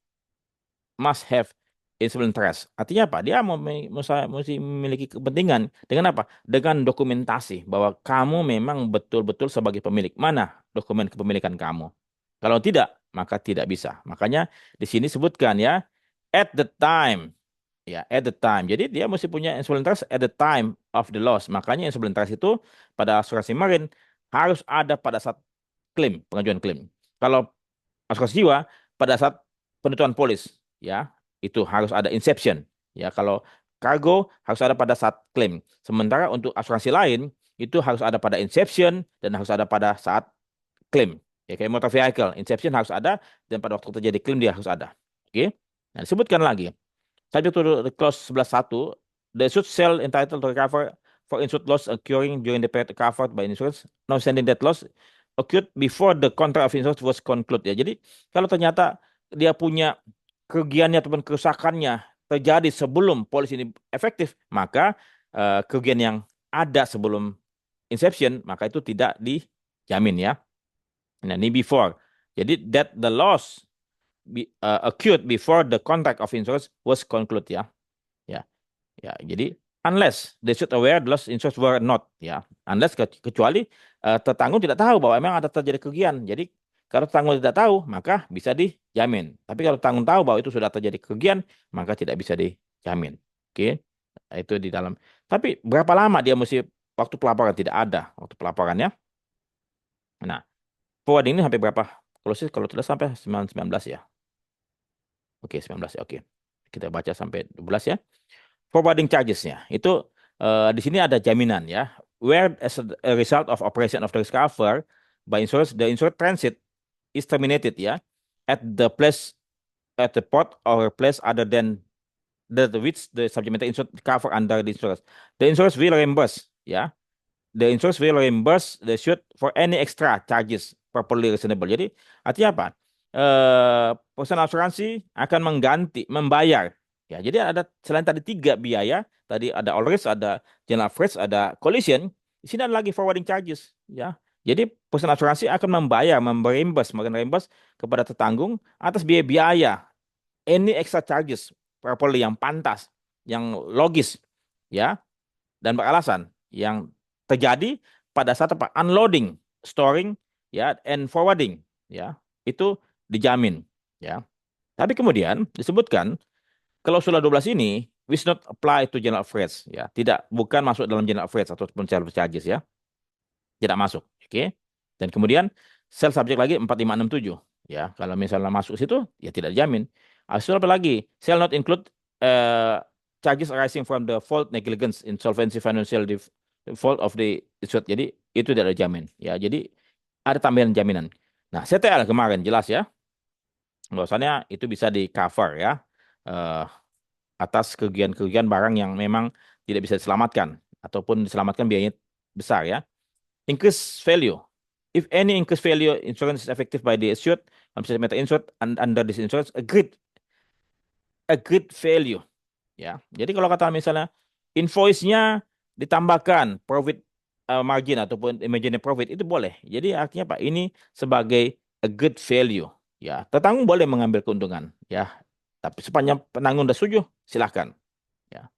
must have insurance interest. Artinya apa? Dia mesti memiliki kepentingan dengan apa? Dengan dokumentasi bahwa kamu memang betul-betul sebagai pemilik. Mana dokumen kepemilikan kamu? Kalau tidak, maka tidak bisa. Makanya di sini sebutkan ya, at the time. Ya, at the time. Jadi dia mesti punya insurance interest at the time of the loss. Makanya insurance interest itu pada asuransi marin harus ada pada saat klaim, pengajuan klaim. Kalau asuransi jiwa pada saat penentuan polis ya itu harus ada inception ya kalau kargo harus ada pada saat klaim sementara untuk asuransi lain itu harus ada pada inception dan harus ada pada saat klaim ya kayak motor vehicle inception harus ada dan pada waktu terjadi klaim dia harus ada oke nah disebutkan lagi subject to the clause 11.1 the insured shall entitled to recover for insured loss occurring during the period covered by insurance notwithstanding that loss occurred before the contract of insurance was concluded ya. Jadi kalau ternyata dia punya kerugiannya ataupun kerusakannya terjadi sebelum polis ini efektif, maka kerugian yang ada sebelum inception maka itu tidak dijamin ya. Nah, ini before. Jadi that the loss occurred before the contract of insurance was concluded ya. Ya. Ya, jadi unless they should aware the loss insurance were not ya. Unless kecuali tertanggung tidak tahu bahwa memang ada terjadi kerugian. Jadi kalau tertanggung tidak tahu, maka bisa dijamin. Tapi kalau tertanggung tahu bahwa itu sudah terjadi kerugian, maka tidak bisa dijamin. Oke. Nah, itu di dalam. Tapi berapa lama dia mesti waktu pelaporan tidak ada waktu pelaporannya. Nah, forwarding ini sampai berapa? Kalau tidak sampai 19 ya. Oke, 19 ya. Oke. Kita baca sampai 12 ya. Forwarding charges-nya itu di sini ada jaminan ya. Where as a result of operation of the risk cover by insurance, the insured transit is terminated ya at the place at the port or place other than the which the subject matter insured cover under the insurance. The insurance will reimburse ya. The insurance will reimburse the insured for any extra charges properly reasonable. Jadi artinya apa? Perusahaan asuransi akan membayar. Ya, jadi ada selain tadi 3 biaya, tadi ada all risk, ada general risk, ada collision. Di sini ada lagi forwarding charges. Ya, jadi perusahaan asuransi akan mereimburse kepada tertanggung atas biaya-biaya any extra charges properly yang pantas, yang logis, ya dan beralasan yang terjadi pada saat apa unloading, storing, ya and forwarding, ya itu dijamin, ya. Tapi kemudian disebutkan klausul 12 ini which not apply to general affairs, ya tidak bukan masuk dalam general affairs ataupun service charges, ya tidak masuk, oke. Dan kemudian sel subjek lagi 4567, ya kalau misalnya masuk situ ya tidak dijamin. Asal apa lagi? Shall not include uh, charges arising from the fault, negligence, insolvency, financial default of the insured. Jadi itu tidak dijamin. Ya, jadi ada tambahan jaminan. Nah, CTL kemarin jelas ya, bahwasannya itu bisa di cover ya eh, atas kerugian-kerugian barang yang memang tidak bisa diselamatkan ataupun diselamatkan biayanya besar ya. Increase value. If any increased value insurance is effective by the assured, subject matter insured and under this insurance agreed value. Ya, jadi kalau kata misalnya invoice-nya ditambahkan profit margin ataupun imaginary profit itu boleh. Jadi artinya Pak, ini sebagai a good value. Ya, tetanggung boleh mengambil keuntungan. Ya, tapi sepanjang penanggung sudah setuju, silahkan. Ya.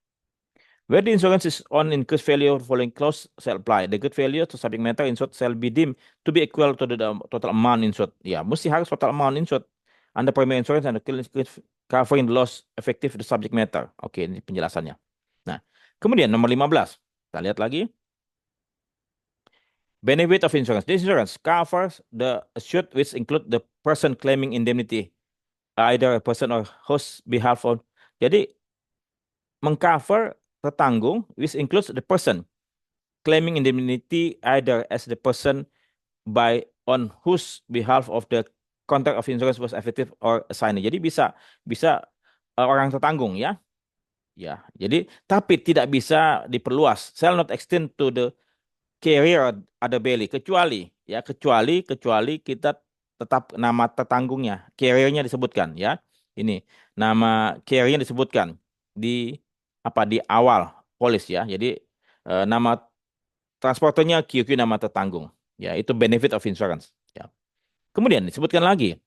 Where the insurance is on increased value following clause shall apply. The good value to subject matter insured shall be deemed to be equal to the total amount insured. Ya, mesti harus total amount insured under primary insurance and the covering the loss effective to the subject matter. Oke, ini penjelasannya. Nah, kemudian nomor 15. Kita lihat lagi. Benefit of insurance. This insurance covers the assured which include the person claiming indemnity, either a person or whose behalf on. Jadi mengcover tertanggung which includes the person claiming indemnity either as the person by on whose behalf of the contract of insurance was effective or assigned. Jadi bisa bisa orang tertanggung ya. Ya, jadi tapi tidak bisa diperluas. Shall not extend to the carrier ada belly kecuali kita tetap nama tertanggungnya, carriernya disebutkan ya. Ini nama carriernya disebutkan di di awal polis ya. Jadi nama transporternya QQ nama tertanggung. Ya, itu benefit of insurance ya. Kemudian disebutkan lagi.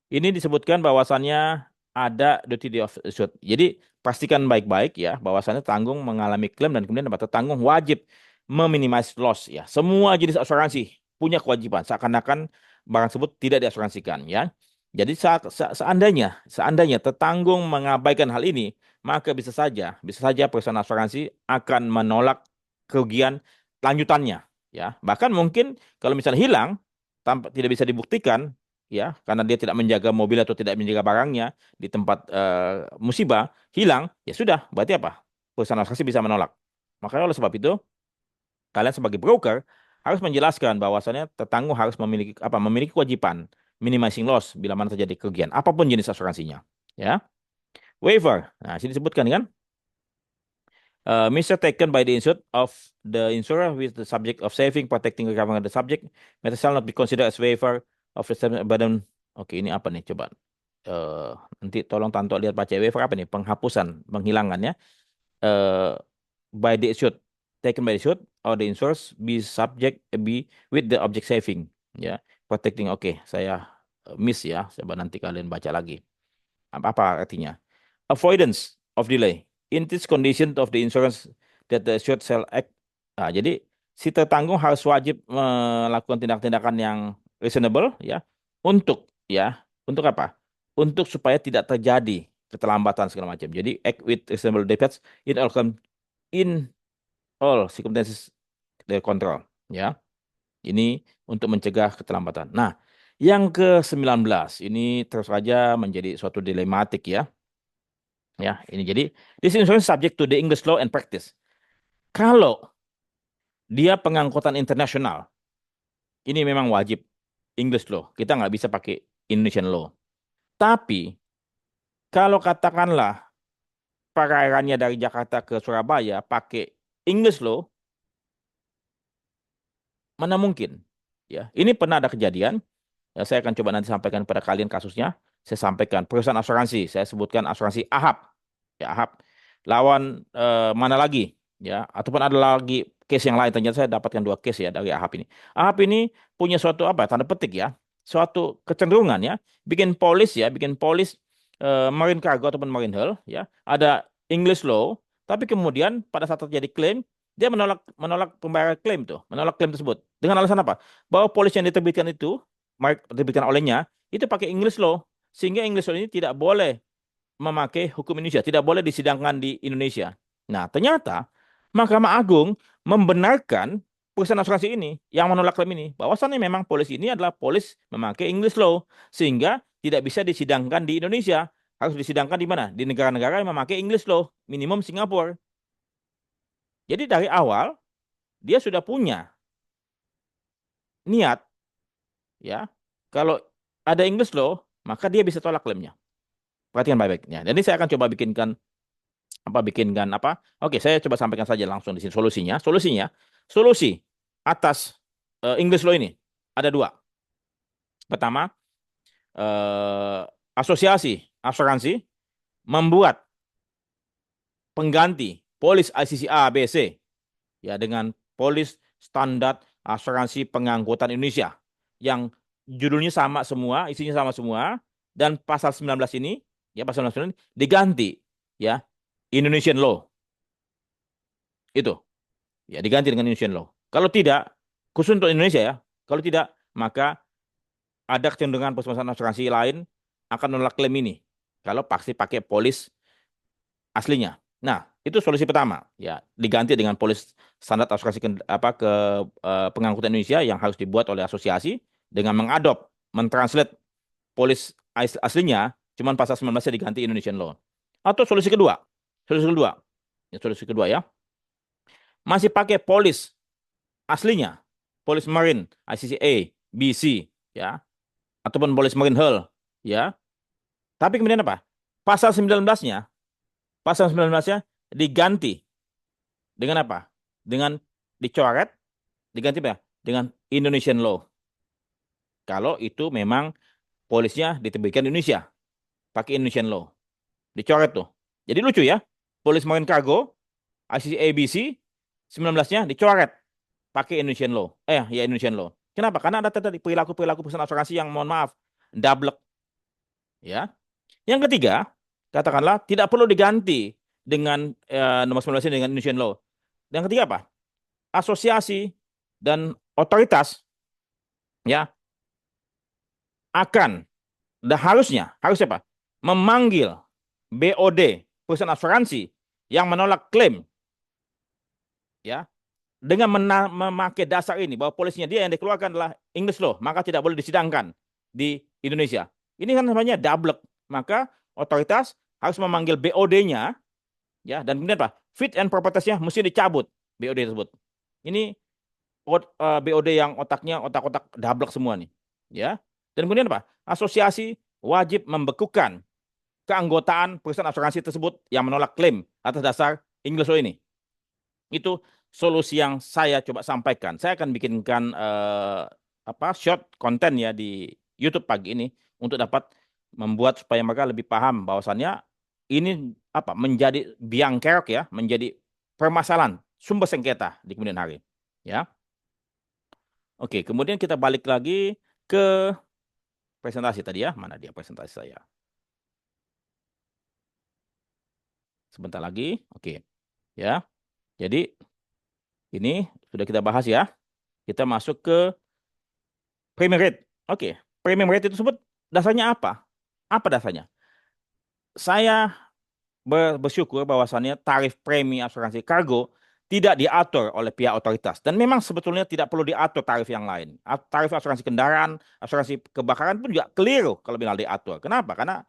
Ini disebutkan bahwasannya ada duty of assured. Jadi pastikan baik-baik ya bahwasannya tanggung mengalami klaim dan kemudian dapat tertanggung wajib meminimasi loss ya. Semua jenis asuransi punya kewajiban seakan-akan barang tersebut tidak diasuransikan ya. Jadi seandainya tertanggung mengabaikan hal ini, maka bisa saja perusahaan asuransi akan menolak kerugian lanjutannya ya. Bahkan mungkin kalau misalnya hilang tanpa tidak bisa dibuktikan ya karena dia tidak menjaga mobil atau tidak menjaga barangnya di tempat musibah hilang ya sudah berarti apa perusahaan asuransi bisa menolak. Makanya oleh sebab itu kalian sebagai broker harus menjelaskan bahwasannya tertanggung harus memiliki kewajiban minimizing loss bila mana terjadi kerugian apapun jenis asuransinya ya. Waiver, nah sini disebutkan kan measure taken by the insured of the insurer with the subject of saving, protecting, recovering the subject, matter shall not be considered as waiver of the burden. Oke, ini apa nih? Coba nanti tolong Tanto lihat baca waiver apa nih? Penghapusan, penghilangan ya. By the insured, taken by the insured or the insurers be with the object saving, ya, protecting. Oke, saya miss ya. Coba nanti kalian baca lagi. Apa artinya? Avoidance of delay. In this condition of the insurance that the assured shall act. Nah, jadi si tertanggung harus wajib melakukan tindakan-tindakan yang reasonable ya untuk apa? Untuk supaya tidak terjadi keterlambatan segala macam. Jadi act with reasonable defects in all circumstances their control ya. Ini untuk mencegah keterlambatan. Nah, yang ke-19 ini terus saja menjadi suatu dilematik ya. Ya, ini jadi this insurance subject to the English law and practice. Kalau dia pengangkutan internasional, ini memang wajib English law. Kita nggak bisa pakai Indonesian law. Tapi kalau katakanlah perairannya dari Jakarta ke Surabaya pakai English law, mana mungkin? Ya, ini pernah ada kejadian. Ya, saya akan coba nanti sampaikan pada kalian kasusnya. Saya sampaikan perusahaan asuransi. Saya sebutkan asuransi AHAP. Ya, AHAP. Lawan mana lagi? Ya, ataupun ada lagi case yang lain. Ternyata saya dapatkan 2 case ya dari AHAP ini. AHAP ini punya suatu tanda petik ya, suatu kecenderungan ya, bikin polis marine cargo ataupun marine hull ya, ada English law, tapi kemudian pada saat terjadi klaim dia menolak pembayaran klaim tuh, menolak klaim tersebut dengan alasan apa? Bahwa polis yang diterbitkan olehnya itu pakai English law, sehingga English law ini tidak boleh memakai hukum Indonesia, tidak boleh disidangkan di Indonesia. Nah, ternyata Mahkamah Agung membenarkan perusahaan asuransi ini yang menolak klaim ini, bahwasannya memang polis ini adalah polis memakai English law, sehingga tidak bisa disidangkan di Indonesia, harus disidangkan di mana? Di negara-negara yang memakai English law, minimum Singapura. Jadi dari awal dia sudah punya niat ya, kalau ada English law, maka dia bisa tolak klaimnya. Perhatikan baik-baiknya. Jadi saya akan coba bikinkan apa? Oke, saya coba sampaikan saja langsung di sini solusinya. Solusi atas English law ini. ada dua. Pertama, asosiasi asuransi membuat pengganti polis ICC A, B, C ya dengan polis standar asuransi pengangkutan Indonesia yang judulnya sama semua, isinya sama semua dan pasal 19 ini ya pasal 19 ini diganti ya Indonesian law. Itu ya diganti dengan Indonesian law. Kalau tidak, khusus untuk Indonesia ya. Kalau tidak, maka ada kecenderungan perusahaan asuransi lain akan menolak klaim ini. Kalau pasti pakai polis aslinya. Nah, itu solusi pertama, ya diganti dengan polis standar asuransi pengangkutan Indonesia yang harus dibuat oleh asosiasi dengan mentranslate polis aslinya, cuman pasal 19-nya diganti Indonesian law. Atau solusi kedua, solusi kedua ya, masih pakai polis aslinya, polis Marine, ICCA, BC, ya, ataupun polis Marine Hull, ya. Tapi kemudian apa? Pasal 19-nya, pasal 19-nya diganti dengan apa? Dengan dicoret, diganti apa? Dengan Indonesian law. Kalau itu memang polisnya diterbitkan di Indonesia, pakai Indonesian law. Dicoret tuh. Jadi lucu ya. Polis Marine Cargo, ICC ABC, 19-nya dicoret pakai Indonesian law. Ya Indonesian law. Kenapa? Karena ada tadi perilaku-perilaku perusahaan asuransi yang mohon maaf, double ya. Yang ketiga, katakanlah tidak perlu diganti dengan nomor 19 dengan Indonesian law. Yang ketiga apa? Asosiasi dan otoritas ya akan dan harusnya apa? Memanggil BOD perusahaan asuransi yang menolak klaim ya dengan memakai dasar ini bahwa polisinya dia yang dikeluarkan adalah English law, maka tidak boleh disidangkan di Indonesia. Ini kan namanya double. Maka otoritas harus memanggil BOD-nya ya dan kemudian apa? Fit and proper test-nya mesti dicabut BOD tersebut. Ini BOD yang otak-otak double semua nih. Ya. Dan kemudian apa? Asosiasi wajib membekukan keanggotaan perusahaan asuransi tersebut yang menolak klaim atas dasar English law ini. Itu solusi yang saya coba sampaikan. Saya akan bikinkan short konten ya di YouTube pagi ini untuk dapat membuat supaya mereka lebih paham bahwasannya ini menjadi biang kerok ya, menjadi permasalahan sumber sengketa di kemudian hari. Ya. Oke, kemudian kita balik lagi ke presentasi tadi ya. Mana dia presentasi saya? Sebentar lagi. Oke. Ya. Jadi ini sudah kita bahas ya. Kita masuk ke premium rate. Oke. Premium rate itu tersebut dasarnya apa? Apa dasarnya? Saya bersyukur bahwasannya tarif premi asuransi kargo tidak diatur oleh pihak otoritas. Dan memang sebetulnya tidak perlu diatur tarif yang lain. Tarif asuransi kendaraan, asuransi kebakaran pun juga keliru kalau bilang diatur. Kenapa? Karena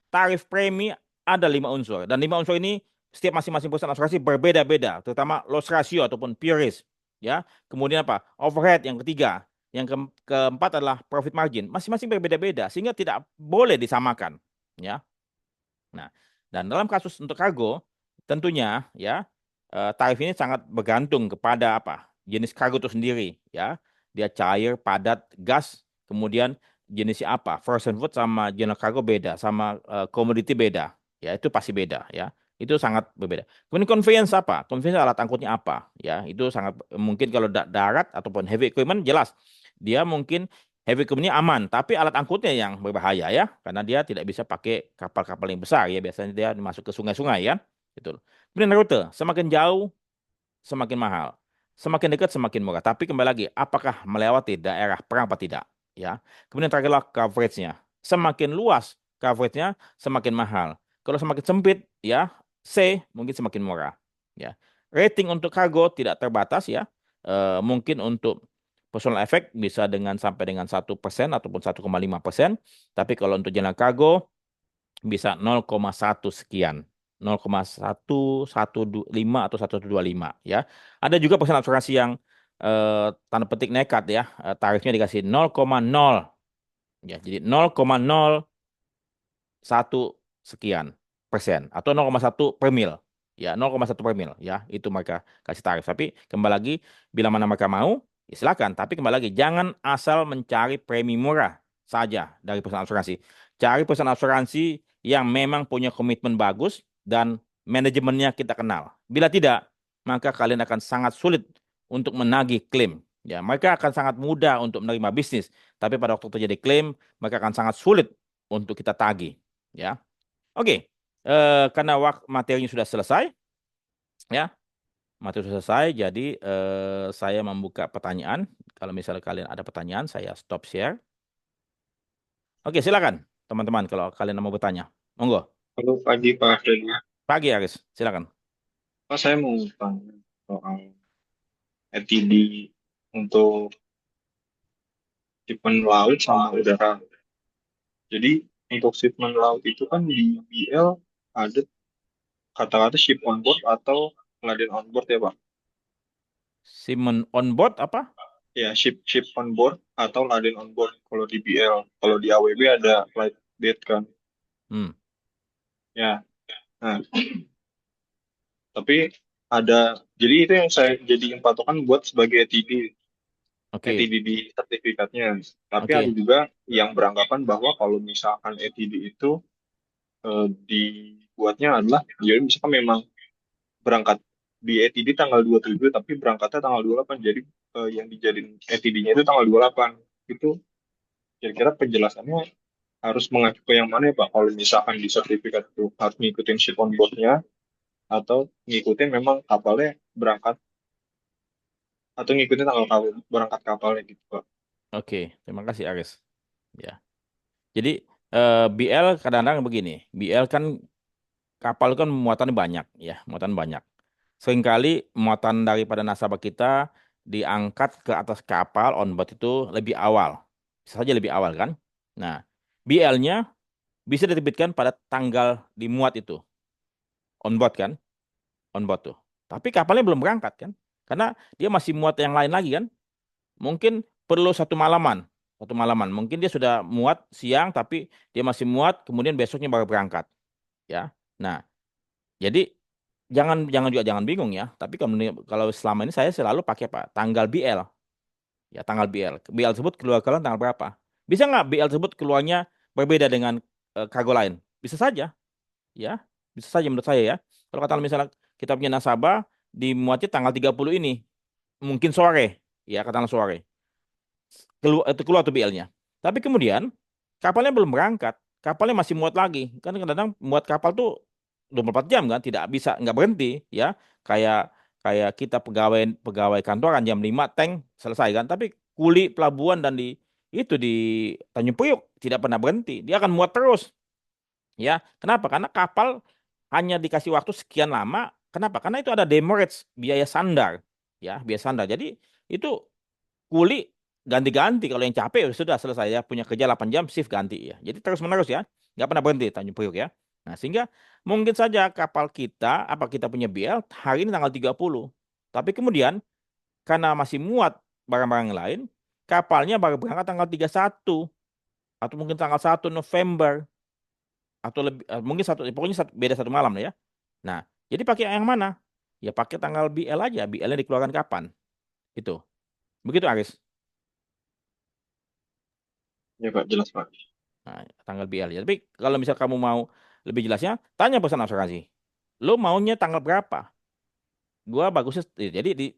tarif premi ada 5 unsur. Dan 5 unsur ini setiap masing-masing perusahaan asuransi berbeda-beda. Terutama loss ratio ataupun pure risk. Ya. Kemudian apa? Overhead yang ketiga. Yang keempat adalah profit margin. Masing-masing berbeda-beda. Sehingga tidak boleh disamakan. Ya. Nah, dan dalam kasus untuk kargo, tentunya ya tarif ini sangat bergantung kepada jenis kargo itu sendiri ya. Dia cair, padat, gas, kemudian jenisnya apa. Frozen food sama general cargo beda, sama komoditi beda. Ya, itu pasti beda ya. Itu sangat berbeda. Kemudian conveyance apa? Conveyance alat angkutnya apa? Ya, itu sangat mungkin kalau darat ataupun heavy equipment jelas. Dia mungkin heavy equipment aman, tapi alat angkutnya yang berbahaya ya, karena dia tidak bisa pakai kapal-kapal yang besar ya, biasanya dia masuk ke sungai-sungai ya. Gitu. Kemudian rute, semakin jauh semakin mahal. Semakin dekat semakin murah. Tapi kembali lagi, apakah melewati daerah perang apa tidak? Ya. Kemudian terakhirlah coverage-nya. Semakin luas coverage-nya, semakin mahal. Kalau semakin sempit, ya C mungkin semakin murah. Ya. Rating untuk kargo tidak terbatas ya. Mungkin untuk personal effect bisa sampai dengan 1% ataupun 1,5%. Tapi kalau untuk general cargo bisa 0,1 sekian. 0,1125 atau 125 ya. Ada juga perusahaan asuransi yang tanda petik nekat ya, tarifnya dikasih 0,0 ya. Jadi 0,01 sekian persen atau 0,1 per mil. Ya, 0,1 per mil ya. Itu mereka kasih tarif. Tapi kembali lagi bila mana mereka mau Ya, silakan. Tapi kembali lagi, jangan asal mencari premi murah saja dari perusahaan asuransi. Cari perusahaan asuransi yang memang punya komitmen bagus dan manajemennya kita kenal. Bila tidak, maka kalian akan sangat sulit untuk menagih klaim. Ya, mereka akan sangat mudah untuk menerima bisnis, tapi pada waktu terjadi klaim, mereka akan sangat sulit untuk kita tagih. Ya, oke. Karena materinya sudah selesai, ya, materi sudah selesai. Jadi saya membuka pertanyaan. Kalau misalnya kalian ada pertanyaan, saya stop share. Oke, silakan teman-teman kalau kalian mau bertanya. Monggo. Halo pagi Pak Dani. Pagi Aris, silakan. Pak, saya mau tanya soal ETD untuk shipment laut sama udara. Jadi untuk shipment laut itu kan di BL ada kata-kata ship on board atau laden on board ya Pak? Simon on board apa? Ya, ship on board atau laden on board kalau di BL. Kalau di AWB ada flight date kan. Hmm, Ya. Nah, tapi jadi itu yang saya jadiin patokan buat sebagai ETD. oke, ETD di sertifikatnya. Tapi ada oke, juga yang beranggapan bahwa kalau misalkan ETD itu dibuatnya adalah, jadi misalkan memang berangkat di ETD tanggal 27 tapi berangkatnya tanggal 28. Jadi yang dijadiin ETD-nya itu tanggal 28. Itu kira-kira penjelasannya harus mengacu ke yang mana ya Pak? Kalau misalkan di sertifikat itu harus ngikutin ship on board-nya atau ngikutin memang kapalnya berangkat atau ngikutin tanggal berangkat kapalnya gitu Pak. oke. Terima kasih Aris. Ya. Jadi BL kadang-kadang begini. BL kan kapal kan muatannya banyak, ya, muatan banyak. Seringkali muatan daripada nasabah kita diangkat ke atas kapal on board itu lebih awal. Bisa saja lebih awal kan? Nah, BL-nya bisa diterbitkan pada tanggal dimuat itu, on board kan? On board tuh. Tapi kapalnya belum berangkat kan? Karena dia masih muat yang lain lagi kan? Mungkin perlu satu malaman. Satu malaman. Mungkin dia sudah muat siang tapi dia masih muat kemudian besoknya baru berangkat, ya. Nah, jadi jangan bingung ya. Tapi kalau selama ini saya selalu pakai Pak tanggal BL. Ya, tanggal BL. BL tersebut keluar kalian tanggal berapa? Bisa nggak BL tersebut keluarnya berbeda dengan kargo lain? Bisa saja, ya. Bisa saja menurut saya ya. Kalau kata misalnya kita punya nasabah dimuatnya tanggal 30 ini, mungkin sore, ya katakanlah sore. Itu keluar tuh BL-nya. Tapi kemudian kapalnya belum berangkat, kapalnya masih muat lagi. Kan kadang-kadang muat kapal tuh 24 jam kan, tidak bisa nggak berhenti ya. Kayak kayak kita pegawai pegawai kantoran jam 5 tank selesai kan, tapi kuli pelabuhan dan di itu di Tanjung Priok tidak pernah berhenti. Dia akan muat terus. Ya, kenapa? Karena kapal hanya dikasih waktu sekian lama. Kenapa? Karena itu ada demurrage, biaya sandar. Ya, biaya sandar. Jadi itu kuli ganti-ganti. Kalau yang capek ya sudah selesai ya, punya kerja 8 jam shift ganti ya. Jadi terus menerus ya, nggak pernah berhenti Tanjung Priok ya. Nah, sehingga mungkin saja kapal kita apa kita punya BL hari ini tanggal 30. Tapi kemudian karena masih muat barang-barang yang lain, kapalnya baru berangkat tanggal 31 atau mungkin tanggal 1 November atau lebih mungkin pokoknya beda satu malam lah ya. Nah, jadi pakai yang mana? Ya pakai tanggal BL aja, BL-nya dikeluarkan kapan? Itu. Begitu Aris. Ya Pak, jelas Pak. Nah, tanggal BL ya. Tapi kalau misal kamu mau lebih jelasnya, tanya perusahaan asuransi. Lo maunya tanggal berapa? Gua bagusnya,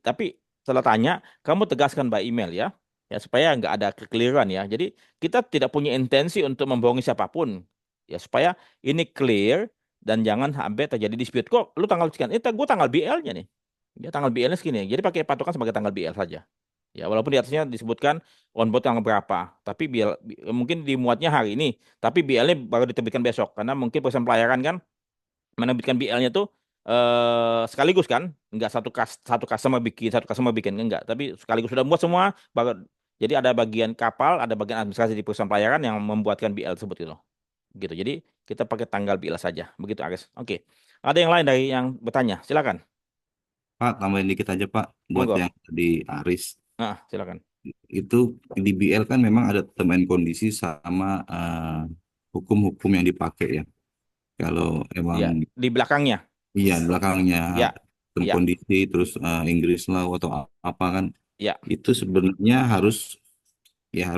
tapi setelah tanya, kamu tegaskan by email ya. Ya, supaya nggak ada kekeliruan ya. Jadi, kita tidak punya intensi untuk membohongi siapapun. Ya, supaya ini clear dan jangan sampai terjadi dispute. Kok lu tanggal sekian? Gue tanggal BL-nya nih. Ya, tanggal BL-nya segini. Jadi, pakai patokan sebagai tanggal BL saja. Ya, walaupun di atasnya disebutkan onboard tanggal berapa, tapi mungkin dimuatnya hari ini, tapi BL-nya baru diterbitkan besok karena mungkin perusahaan pelayaran kan menerbitkan BL-nya tuh sekaligus kan, enggak satu customer bikin enggak, tapi sekaligus sudah buat semua baru. Jadi ada bagian kapal, ada bagian administrasi di perusahaan pelayaran yang membuatkan BL tersebut gitu. Gitu. Jadi kita pakai tanggal BL saja. Begitu, Aris. Oke. Ada yang lain dari yang bertanya? Silakan. Pak, tambahin dikit aja Pak, buat Monggo. yang tadi Aris. Nah, silakan. Itu di BL kan memang ada term and kondisi sama hukum-hukum yang dipakai ya. Kalau emang Ya, di belakangnya. iya belakangnya Ya, term ya, kondisi terus Inggris law atau apa kan. Ya. itu sebenarnya harus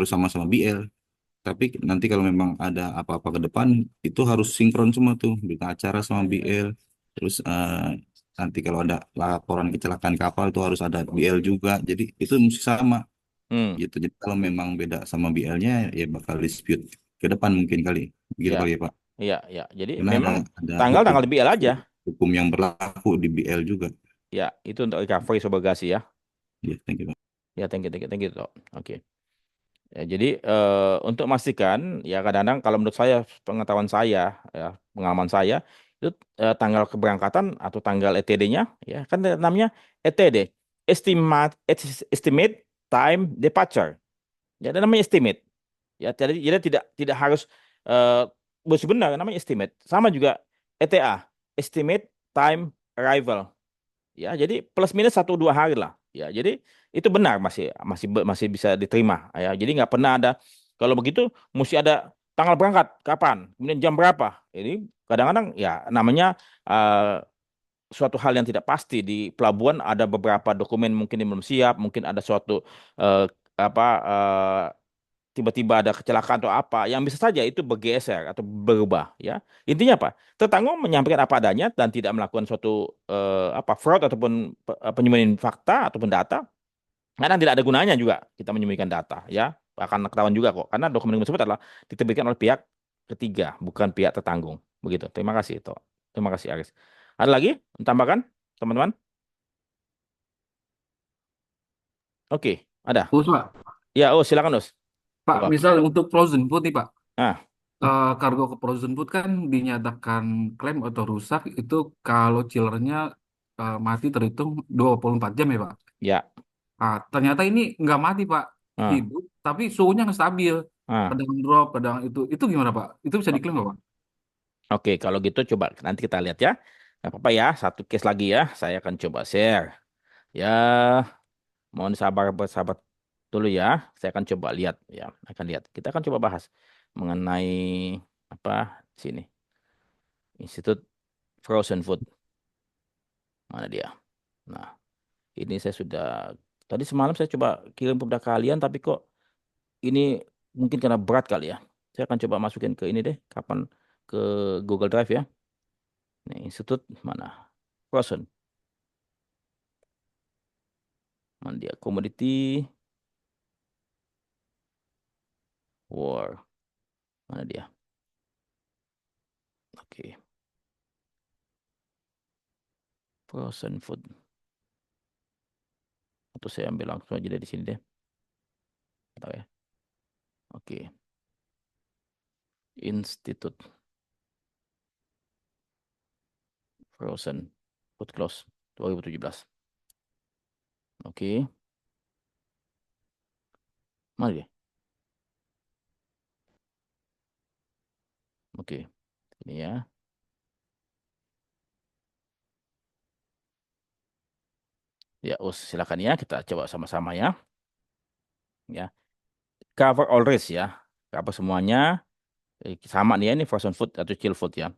sama-sama BL. Tapi nanti kalau memang ada apa-apa ke depan, itu harus sinkron semua tuh, berita acara sama BL. Terus nanti kalau ada laporan kecelakaan kapal itu harus ada BL juga. Jadi itu mesti sama Hmm. gitu. Jadi kalau memang beda sama BL-nya, ya bakal dispute ke depan mungkin kali. Begitu Ya. kali ya Pak. Ya. Ya. Jadi Karena ada memang ada tanggal hukum tanggal BL aja. hukum yang berlaku di BL juga. Ya, itu untuk recovery subrogasi ya. Ya, thank you Pak. Ya, thank you, Tok. Oke. Ya, jadi untuk memastikan ya kadang-kadang kalau menurut saya pengetahuan saya ya pengalaman saya itu tanggal keberangkatan atau tanggal ETD-nya ya kan namanya ETD estimate time departure ya ada namanya estimate ya jadi tidak harus eh benar namanya estimate sama juga ETA estimate time arrival. Ya, jadi plus minus 1 2 hari lah. Ya, jadi itu benar masih bisa diterima. Ya, jadi nggak pernah ada kalau begitu mesti ada tanggal berangkat kapan, kemudian jam berapa. Ini kadang-kadang ya namanya eh, suatu hal yang tidak pasti di pelabuhan ada beberapa dokumen mungkin yang belum siap, mungkin ada suatu eh, apa tiba-tiba ada kecelakaan atau apa yang bisa saja itu bergeser atau berubah ya intinya apa tertanggung menyampaikan apa adanya dan tidak melakukan suatu apa fraud ataupun penyembunyian fakta ataupun data karena tidak ada gunanya juga kita menyembunyikan data ya akan ketahuan juga kok karena dokumen tersebut adalah diterbitkan oleh pihak ketiga bukan pihak tertanggung begitu terima kasih itu terima kasih Aris ada lagi tambahkan teman-teman oke ada Terus Pak, ya oh silakan Us Pak, coba misal untuk frozen food nih Pak, ah kargo ke frozen food kan dinyatakan klaim atau rusak itu kalau chillernya mati terhitung 24 jam ya Pak. ya Ternyata ini nggak mati Pak, ah hidup, tapi suhunya nggak stabil. ah Kadang drop, kadang itu gimana Pak? Itu bisa diklaim nggak Pak? Oke, kalau gitu coba nanti kita lihat ya. Nggak apa-apa ya, satu case lagi ya. Saya akan coba share. Ya, mohon sabar bersahabat dulu ya. Saya akan coba lihat ya, akan lihat. Kita akan coba bahas mengenai apa di sini. Institut Frozen Food. Mana dia? Nah, ini saya sudah tadi semalam saya coba kirim kepada kalian tapi kok ini mungkin karena berat kali ya. Saya akan coba masukin ke ini deh, kapan ke Google Drive ya. Nih, Institut mana? Frozen. Mana dia? Commodity War. Mana dia? Oke. Frozen food. Atau saya ambil langsung aja dari sini deh. Tahu ya. Oke. Institute Frozen Food Close 2017. Oke. Mana dia? Oke. Ini ya. Ya, silakan ya. Kita coba sama-sama ya. Ya. Cover all risk ya. Cover semuanya. Sama nih ya. Ini frozen food atau chill food ya.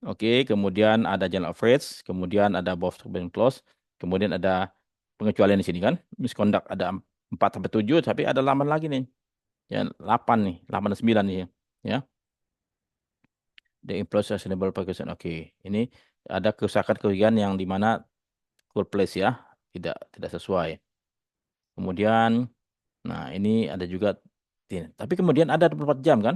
Oke, kemudian ada general phrase, kemudian ada above forbidden clause, kemudian ada pengecualian di sini kan. Misconduct ada 4 sampai 7, tapi ada laman lagi nih. Ya, 8 nih, 8 dan 9 nih ya. The employees sustainable practice. Oke, ini ada kerusakan-kerugian yang di mana cool place ya, tidak sesuai. Kemudian nah ini ada juga tapi kemudian ada 24 jam kan?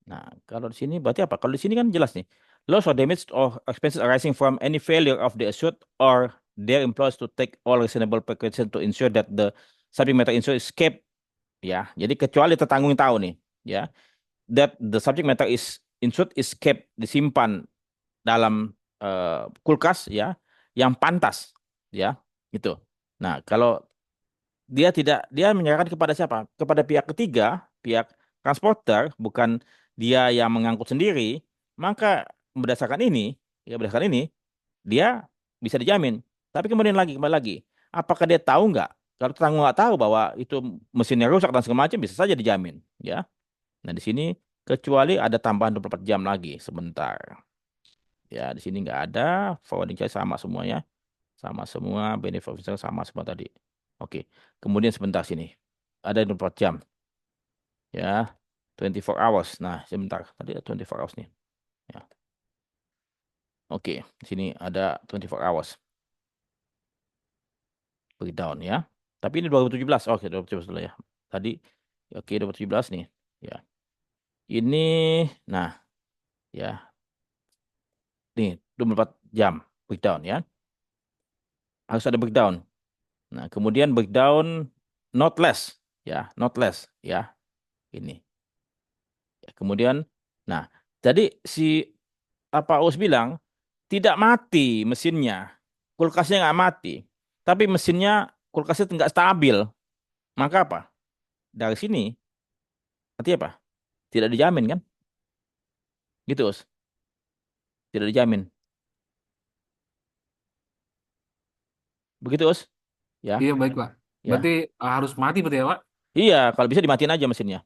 Nah, kalau di sini berarti apa? Kalau di sini kan jelas nih. Loss or damage or expenses arising from any failure of the assured or their employees to take all reasonable precautions to ensure that the subject matter insured escape ya. Jadi kecuali tertanggung tahu nih ya. That the subject matter is insured is kept disimpan dalam kulkas ya yang pantas ya itu. Nah, kalau dia menyerahkan kepada siapa? Kepada pihak ketiga, pihak transporter, bukan dia yang mengangkut sendiri, maka berdasarkan ini dia bisa dijamin. Tapi kemudian kembali lagi, apakah dia tahu nggak? Kalau tetangga nggak tahu bahwa itu mesinnya rusak dan segala macam bisa saja dijamin, ya. Nah, di sini kecuali ada tambahan 24 jam lagi sebentar. Ya, di sini nggak ada forwarding charge sama semuanya. Sama semua benefit officer sama semua tadi. Oke. Kemudian sebentar sini. Ada 24 jam. Ya. 24 hours. Nah, sebentar. Tadi ada 24 hours nih. Ya. Oke. Di sini ada 24 hours. Breakdown ya. Tapi ini 2017. Oke, 2017 dulu ya. Tadi, oke, 2017 nih. Ya. Ini, nah, ya. Nih, 24 jam breakdown ya. Harus ada breakdown. Nah, kemudian breakdown not less. Ya, not less. Ya, ini. Ya, kemudian, nah, jadi si apa Us bilang tidak mati mesinnya, kulkasnya nggak mati, tapi mesinnya kulkasnya nggak stabil. Maka apa? Dari sini, artinya apa? Tidak dijamin kan? Gitu Us, tidak dijamin. Begitu Us, ya, Iya baik Pak. Berarti ya, harus mati berarti ya Pak? iya. Kalau bisa dimatiin aja mesinnya.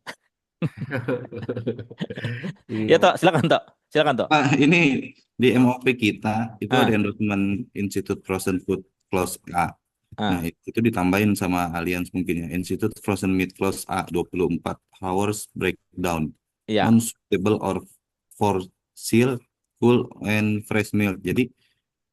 Ya Iya toh, Pak. silakan toh, silakan toh. Pak, ini di MOP kita itu ada Ah, endorsement Institute Frozen Food Clause A. Nah, ah, itu ditambahin sama Allianz mungkin ya. Institute Frozen Meat Clause A 24 hours breakdown. iya, Non-suitable or for seal, cool, and fresh milk. Jadi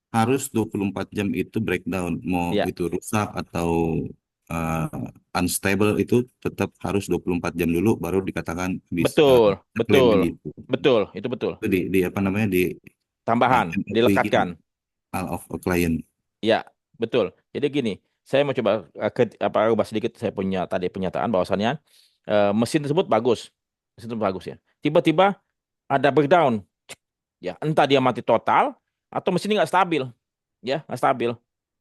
harus 24 jam itu breakdown. Mau iya. itu rusak atau uh, unstable itu tetap harus 24 jam dulu baru dikatakan bisa Betul, klaim betul, gitu. betul, itu betul. Itu di apa namanya di Tambahan, MOP gitu. dilekatkan. All of a client. Ya, betul. Jadi gini, saya mau coba apa ubah sedikit saya punya tadi pernyataan bahwasannya mesin tersebut bagus, mesin tersebut bagus ya. Tiba-tiba ada breakdown, ya entah dia mati total atau mesinnya nggak stabil, ya nggak stabil.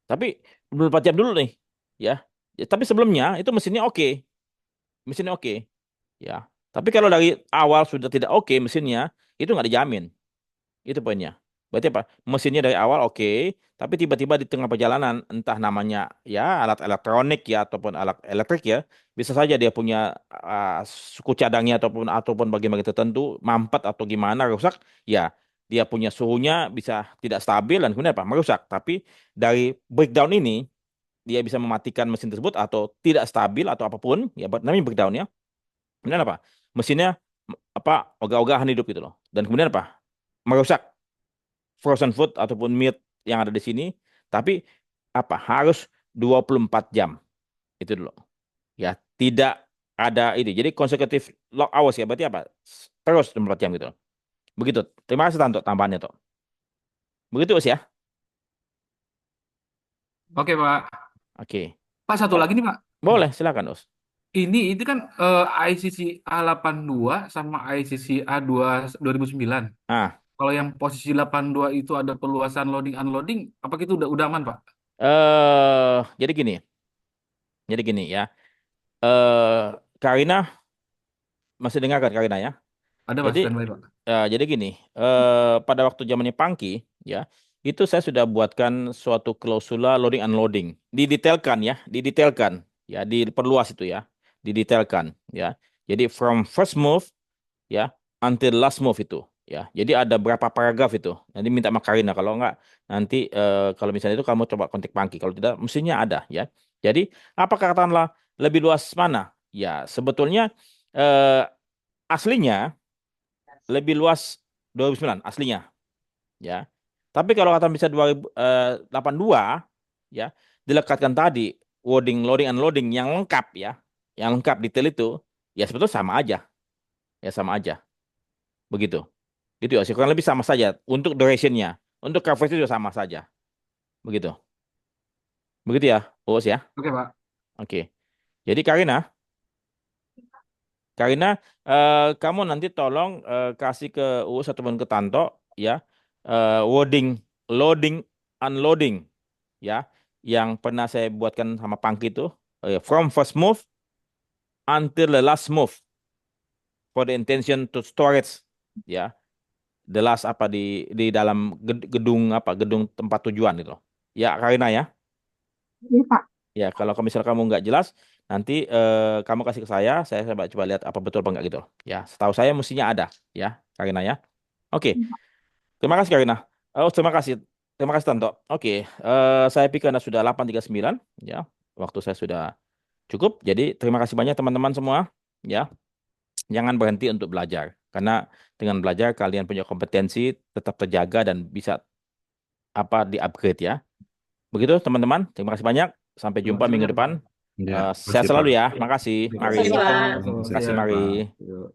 Tapi 24 jam dulu nih, ya. Ya, tapi sebelumnya itu mesinnya oke, ya. Tapi kalau dari awal sudah tidak oke mesinnya, itu nggak dijamin. Itu poinnya. Berarti apa? Mesinnya dari awal oke, tapi tiba-tiba di tengah perjalanan, entah namanya ya alat elektronik ya ataupun alat elektrik ya, bisa saja dia punya suku cadangnya ataupun bagian-bagian tertentu mampet atau gimana rusak, ya dia punya suhunya bisa tidak stabil dan kemudian apa? Merusak. Tapi dari breakdown ini dia bisa mematikan mesin tersebut atau tidak stabil atau apapun, ya namanya breakdown ya. Kemudian apa? Mesinnya apa ogah-ogahan hidup gitu loh. Dan kemudian apa? Merusak frozen food ataupun meat yang ada di sini, tapi apa harus 24 jam itu dulu. Ya, tidak ada ini. Jadi consecutive lock hours ya, berarti apa? Terus 24 jam gitu loh. Begitu. Terima kasih Tanto tambahannya tuh. Begitu Us ya. Oke Pak. Oke. Pak satu Oh, lagi nih Pak. boleh silakan Us. Ini itu kan ICC A82 sama ICC A2 2009. Ah, Kalau yang posisi 82 itu ada perluasan loading unloading, apa itu udah aman Pak? jadi gini. Jadi gini ya. Karina masih dengar kan Karina ya? Ada Pak Jadi standby Pak. jadi gini, pada waktu zamannya Pangki, ya, itu saya sudah buatkan suatu klausula loading unloading, didetailkan ya, didetailkan, ya, diperluas itu ya, didetailkan, ya. Jadi from first move, ya, until last move itu, ya. Jadi ada berapa paragraf itu. Nanti minta sama Karina, kalau enggak nanti kalau misalnya itu kamu coba kontak Pangki, kalau tidak mestinya ada, ya. Jadi apakah katakanlah lebih luas mana? Ya, sebetulnya eh, aslinya lebih luas 2009 aslinya ya. Tapi kalau kata bisa 2082 ya dilekatkan tadi loading loading unloading yang lengkap ya. Yang lengkap detail itu ya sebetulnya sama aja. Ya sama aja. Begitu. Gitu ya, sih kurang lebih sama saja untuk durationnya. Untuk coverage juga sama saja. Begitu. Begitu ya, Uus ya. Oke Pak. Oke. Jadi Karina, kamu nanti tolong kasih ke Uus ataupun ke Tanto ya wording loading unloading ya yang pernah saya buatkan sama Pangki itu from first move until the last move for the intention to storage ya the last apa di dalam gedung apa gedung tempat tujuan itu ya Karina ya. Iya, Pak. Ya, kalau misal kamu nggak jelas, nanti kamu kasih ke saya coba lihat apa betul apa enggak gitu. Ya, setahu saya mestinya ada, ya, Karina ya. Oke, terima kasih Karina. Oh, terima kasih. Terima kasih Tanto. Oke, saya pikir Anda sudah 8.39 ya. waktu saya sudah cukup. Jadi terima kasih banyak teman-teman semua. Ya, jangan berhenti untuk belajar. Karena dengan belajar kalian punya kompetensi tetap terjaga dan bisa di-upgrade ya. Begitu teman-teman. Terima kasih banyak. Sampai Terima jumpa kasih minggu banyak, Pak. depan. Ya, Sehat makasih Pak. selalu ya. Makasih. Terima Mari. kasih, Makasih, Pak. Pak. Selamat Terima kasih, siang, mari. Pak. Yuk.